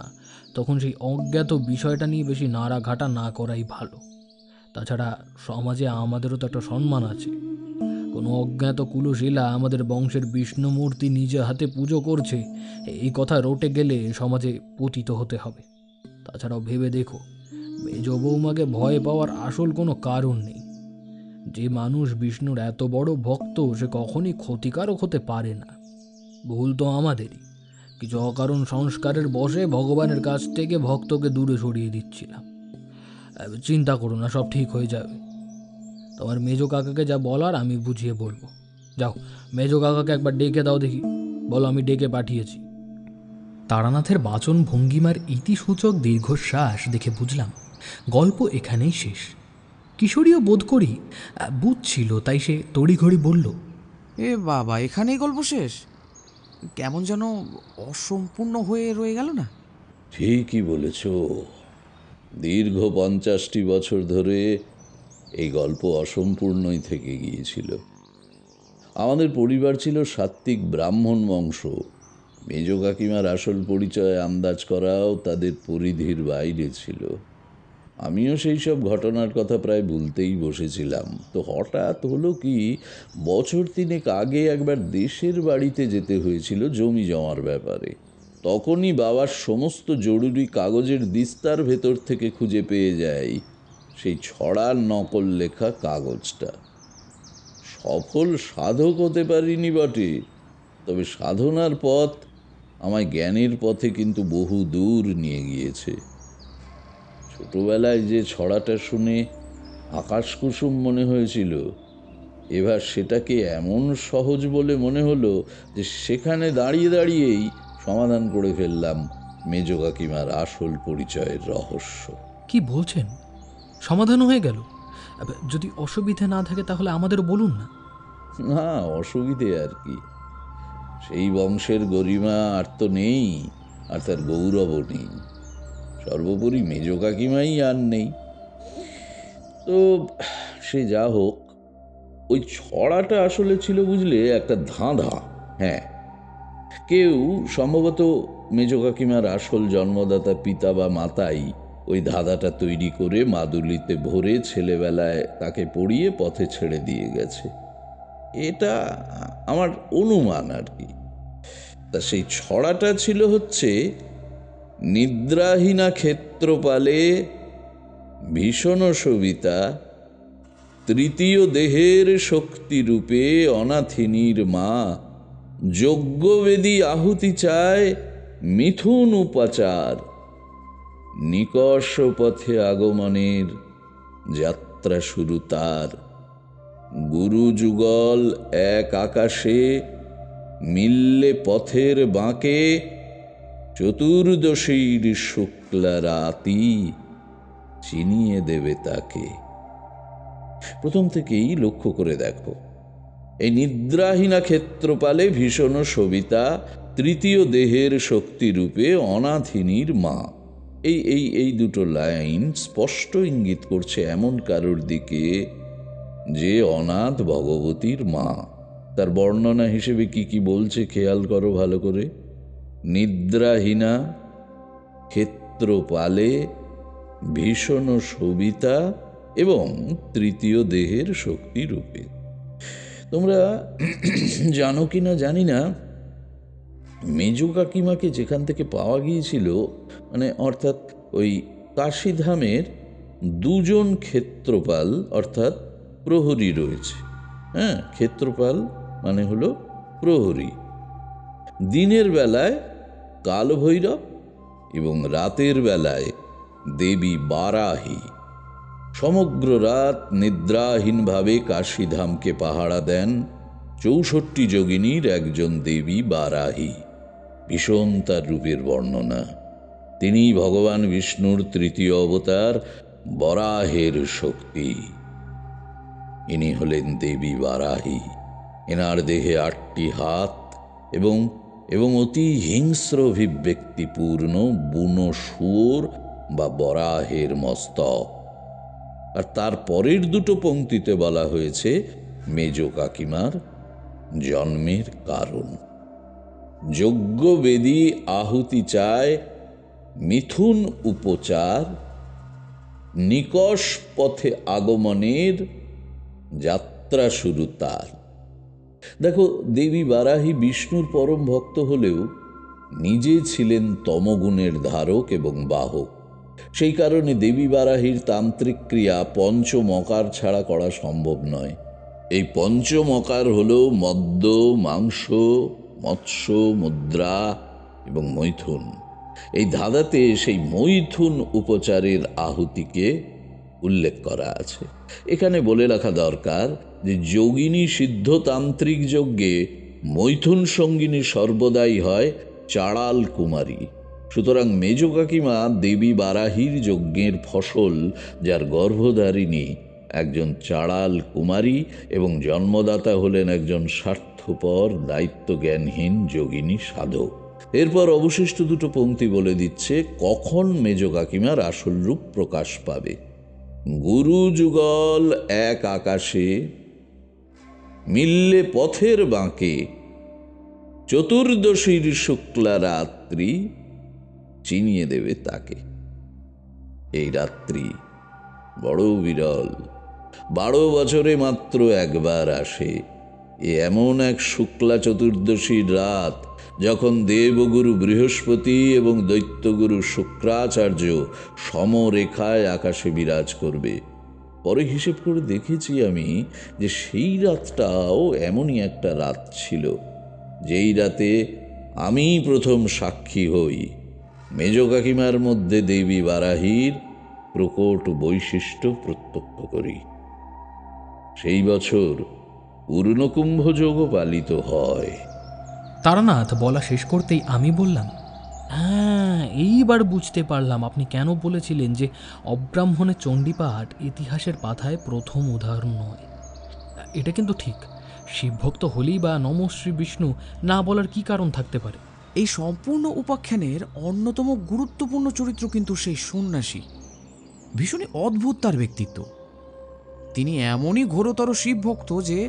Speaker 1: তখন সেই অজ্ঞাত বিষয়টা নিয়ে বেশি নাড়াঘাটা না করাই ভালো। তাছাড়া সমাজে আমাদেরও তো একটা সম্মান আছে। কোনো অজ্ঞাত কুলশীলা আমাদের বংশের বিষ্ণুমূর্তি নিজে হাতে পুজো করছে, এই কথা রটে গেলে সমাজে পতিত হতে হবে। তাছাড়াও ভেবে দেখো, মেজ বৌমাকে ভয় পাওয়ার আসল কোনো কারণ নেই। যে মানুষ বিষ্ণুর এত বড় ভক্ত সে কখনই ক্ষতিকারক হতে পারে না। ভুল তো আমাদেরই, কিছু অকারণ সংস্কারের বশে ভগবানের কাছ থেকে ভক্তকে দূরে সরিয়ে দিচ্ছিলাম। চিন্তা করো না, সব ঠিক হয়ে যাবে। তোমার মেজো কাকাকে যা বলার আমি বুঝিয়ে বলবো। যাও, মেজো কাকাকে একবার ডেকে দাও দেখি। বলো আমি ডেকে পাঠিয়েছি। তারানাথের বাচন ভঙ্গিমার ইতিসূচক দীর্ঘশ্বাস দেখে বুঝলাম গল্প এখানেই শেষ। কিশোরীও বোধ করি বুঝছিল, তাই সে তড়িঘড়ি বলল,
Speaker 2: এ বাবা, এখানেই গল্প শেষ? কেমন যেন অসম্পূর্ণ হয়ে রয়ে গেল না?
Speaker 3: ঠিকই বলেছ। দীর্ঘ 50টি বছর ধরে এই গল্প অসম্পূর্ণই থেকে গিয়েছিল। আমাদের পরিবার ছিল সাত্ত্বিক ব্রাহ্মণ বংশ। মেজ কাকিমার আসল পরিচয় আন্দাজ করাও তাদের পরিধির বাইরে ছিল। আমিও সেই সব ঘটনার কথা প্রায় ভুলতেই বসেছিলাম। তো হঠাৎ হলো কি, বছর 3 আগে একবার দেশের বাড়িতে যেতে হয়েছিল জমি জমার ব্যাপারে। তখনই বাবার সমস্ত জরুরি কাগজের দিস্তার ভেতর থেকে খুঁজে পেয়ে যাই সেই ছড়ার নকল লেখা কাগজটা। সফল সাধক হতে পারিনি বটে, তবে সাধনার পথ আমায় জ্ঞানের পথে কিন্তু বহু দূর নিয়ে গিয়েছে। ছোটবেলায় যে ছড়াটা শুনে আকাশ কুসুম মনে হয়েছিল, এবার সেটাকে এমন সহজ বলে মনে হলো যে সেখানে দাঁড়িয়ে দাঁড়িয়েই সমাধান করে ফেললাম মেজ কাকিমার আসল পরিচয়ের রহস্য।
Speaker 1: কি বলছেন? সমাধান হয়ে গেল? যদি অসুবিধা না থাকে তাহলে আমাদের বলুন না।
Speaker 3: না, অসুবিধে আর কি। সেই বংশের গরিমা আর তো নেই, আর তার গৌরবও নেই। সর্বোপরি মেজ কাকিমাই আর নেই। তো সে যা হোক, ওই ছড়াটা আসলে ছিল বুঝলে একটা ধাঁধা। হ্যাঁ, কেউ সম্ভবত মেজ কাকিমার আসল জন্মদাতা পিতা বা মাতাই ওই ধাঁধাটা তৈরি করে মাদুলিতে ভরে ছেলেবেলায় তাকে পড়িয়ে পথে ছেড়ে দিয়ে গেছে। এটা আমার অনুমান আর কি। তা সেই ছড়াটা ছিল হচ্ছে, নিদ্রাহীনা ক্ষেত্রপালে ভীষণ সবিতা, তৃতীয় দেহের শক্তিরূপে অনাথিনীর মা, যজ্ঞবেদী আহুতি চায় মিথুন উপাচার, নিকষ পথে আগমনের যাত্রা শুরু তার, গুরু যুগল এক আকাশে মিললে পথের বাঁকে, চতুর্দশীর শুক্লা রাতি চিনিয়ে দেবে তাকে। প্রথম থেকেই লক্ষ্য করে দেখো, এই নিদ্রাহীনা ক্ষেত্রপালে ভীষণ সবিতা, তৃতীয় দেহের শক্তিরূপে অনাথিনীর মা, এই দুটো লাইন স্পষ্ট ইঙ্গিত করছে এমন কারোর দিকে যে অনাথ ভগবতীর মা। তার বর্ণনা হিসেবে কি কি বলছে খেয়াল করো ভালো করে। নিদ্রাহীনা ক্ষেত্রপালে ভীষণ সবিতা এবং তৃতীয় দেহের শক্তি রূপে। তোমরা জানো কি না জানি না, মেজ কাকিমাকে যেখান থেকে পাওয়া গিয়েছিল, মানে অর্থাৎ ওই কাশীধামের 2 ক্ষেত্রপাল অর্থাৎ প্রহরী রয়েছে। হ্যাঁ, ক্ষেত্রপাল মানে হলো প্রহরী। দিনের বেলায় কালভৈরব এবং রাতের বেলায় দেবী বারাহী সমগ্র রাত নিদ্রাহীনভাবে কাশীধামকে পাহারা দেন 64 যোগিনীর একজন দেবী বারাহী। ভীষণ তার রূপের বর্ণনা। তিনি ভগবান বিষ্ণুর তৃতীয় অবতার বরাহের শক্তি। ইনি হলেন দেবী বারাহী। এনার দেহে 8টি হাত এবং অতি হিংস্র অভিব্যক্তিপূর্ণ বুনো শুয়োর বা বরাহের মস্তক। আর তার পরের 2 পংক্তিতে বলা হয়েছে মেজ কাকিমার জন্মের কারণ। যজ্ঞবেদী আহুতি চায় মিথুন উপচার, নিকষ পথে আগমনের যাত্রা শুরু তার। দেখো, দেবী বারাহী বিষ্ণুর পরম ভক্ত হলেও নিজে ছিলেন তমগুণের ধারক এবং বাহক। সেই কারণে দেবী বারাহীর তান্ত্রিক ক্রিয়া পঞ্চমকার ছাড়া করা সম্ভব নয়। এই পঞ্চমকার হল মদ্য, মাংস, মৎস্য, মুদ্রা এবং মৈথুন। এই ধাঁধাতে সেই মৈথুন উপচারের আহুতিকে উল্লেখ করা আছে। এখানে বলে রাখা দরকার যে যোগিনী সিদ্ধতান্ত্রিক যজ্ঞে মৈথুন সঙ্গিনী সর্বদাই হয় চাড়াল কুমারী। সুতরাং মেজ কাকিমা দেবী বারাহীর যজ্ঞের ফসল, যার গর্ভধারিণী একজন চাড়াল কুমারী এবং জন্মদাতা হলেন একজন স্বার্থপর দায়িত্বজ্ঞানহীন যোগিনী সাধক। এরপর অবশিষ্ট দুটো পংক্তি বলে দিচ্ছে কখন মেজ কাকিমার আসল রূপ প্রকাশ পাবে। গুরু যুগল এক আকাশে, মিললে পথের বাঁকে, চতুর্দশীর শুক্লা রাত্রি, চিনিয়ে দেবে তাকে। এই রাত্রি বড় বিরল, 12 বছরে মাত্র একবার আসে। এমন এক শুক্লা চতুর্দশীর রাত যখন দেবগুরু বৃহস্পতি এবং দৈত্যগুরু শুক্রাচার্য সমরেখায় আকাশে বিরাজ করবে। পরে হিসেব করে দেখেছি আমি যে সেই রাতটাও এমনই একটা রাত ছিল, যেই রাতে আমি প্রথম সাক্ষী হই মেজ কাকিমার মধ্যে দেবী বারাহীর প্রকট বৈশিষ্ট্য প্রত্যক্ষ করি। সেই বছর পূর্ণকুম্ভযোগও পালিত হয়।
Speaker 1: তারানাথ বলা শেষ করতেই আমি বললাম, হ্যাঁ, এইবার বুঝতে পারলাম আপনি কেন বলেছিলেন যে অব্রাহ্মণের চণ্ডীপাঠ ইতিহাসের পাতায় প্রথম উদাহরণ নয়। এটা কিন্তু ঠিক। শিবভক্ত হলেই বা নম শ্রী বিষ্ণু না বলার কি কারণ থাকতে পারে?
Speaker 2: এই সম্পূর্ণ উপাখ্যানের অন্যতম গুরুত্বপূর্ণ চরিত্র কিন্তু সেই সন্ন্যাসী। ভীষণই অদ্ভুত তার ব্যক্তিত্ব। তিনি এমনই ঘোরতর শিবভক্ত যে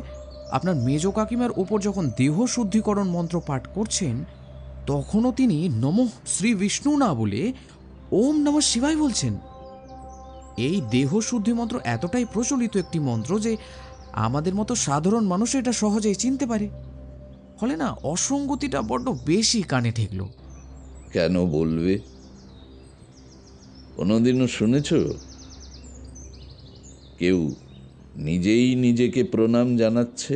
Speaker 2: আপনার মেজ কাকিমার ওপর যখন দেহ শুদ্ধিকরণ মন্ত্র পাঠ করছেন, তখনও তিনি নমঃ শ্রী বিষ্ণু না বলে ওম নমঃ শিবায় বলছেন। এই দেহ শুদ্ধি মন্ত্র এতটাই প্রচলিত একটি মন্ত্র যে আমাদের মতো সাধারণ মানুষ এটা সহজেই চিনতে পারে। ফলে না, অসঙ্গতিটা বড্ড বেশি কানে ঠেকল।
Speaker 3: কেন বলবে? কোনোদিনও শুনেছ কেউ নিজেই নিজেকে প্রণাম জানাচ্ছে?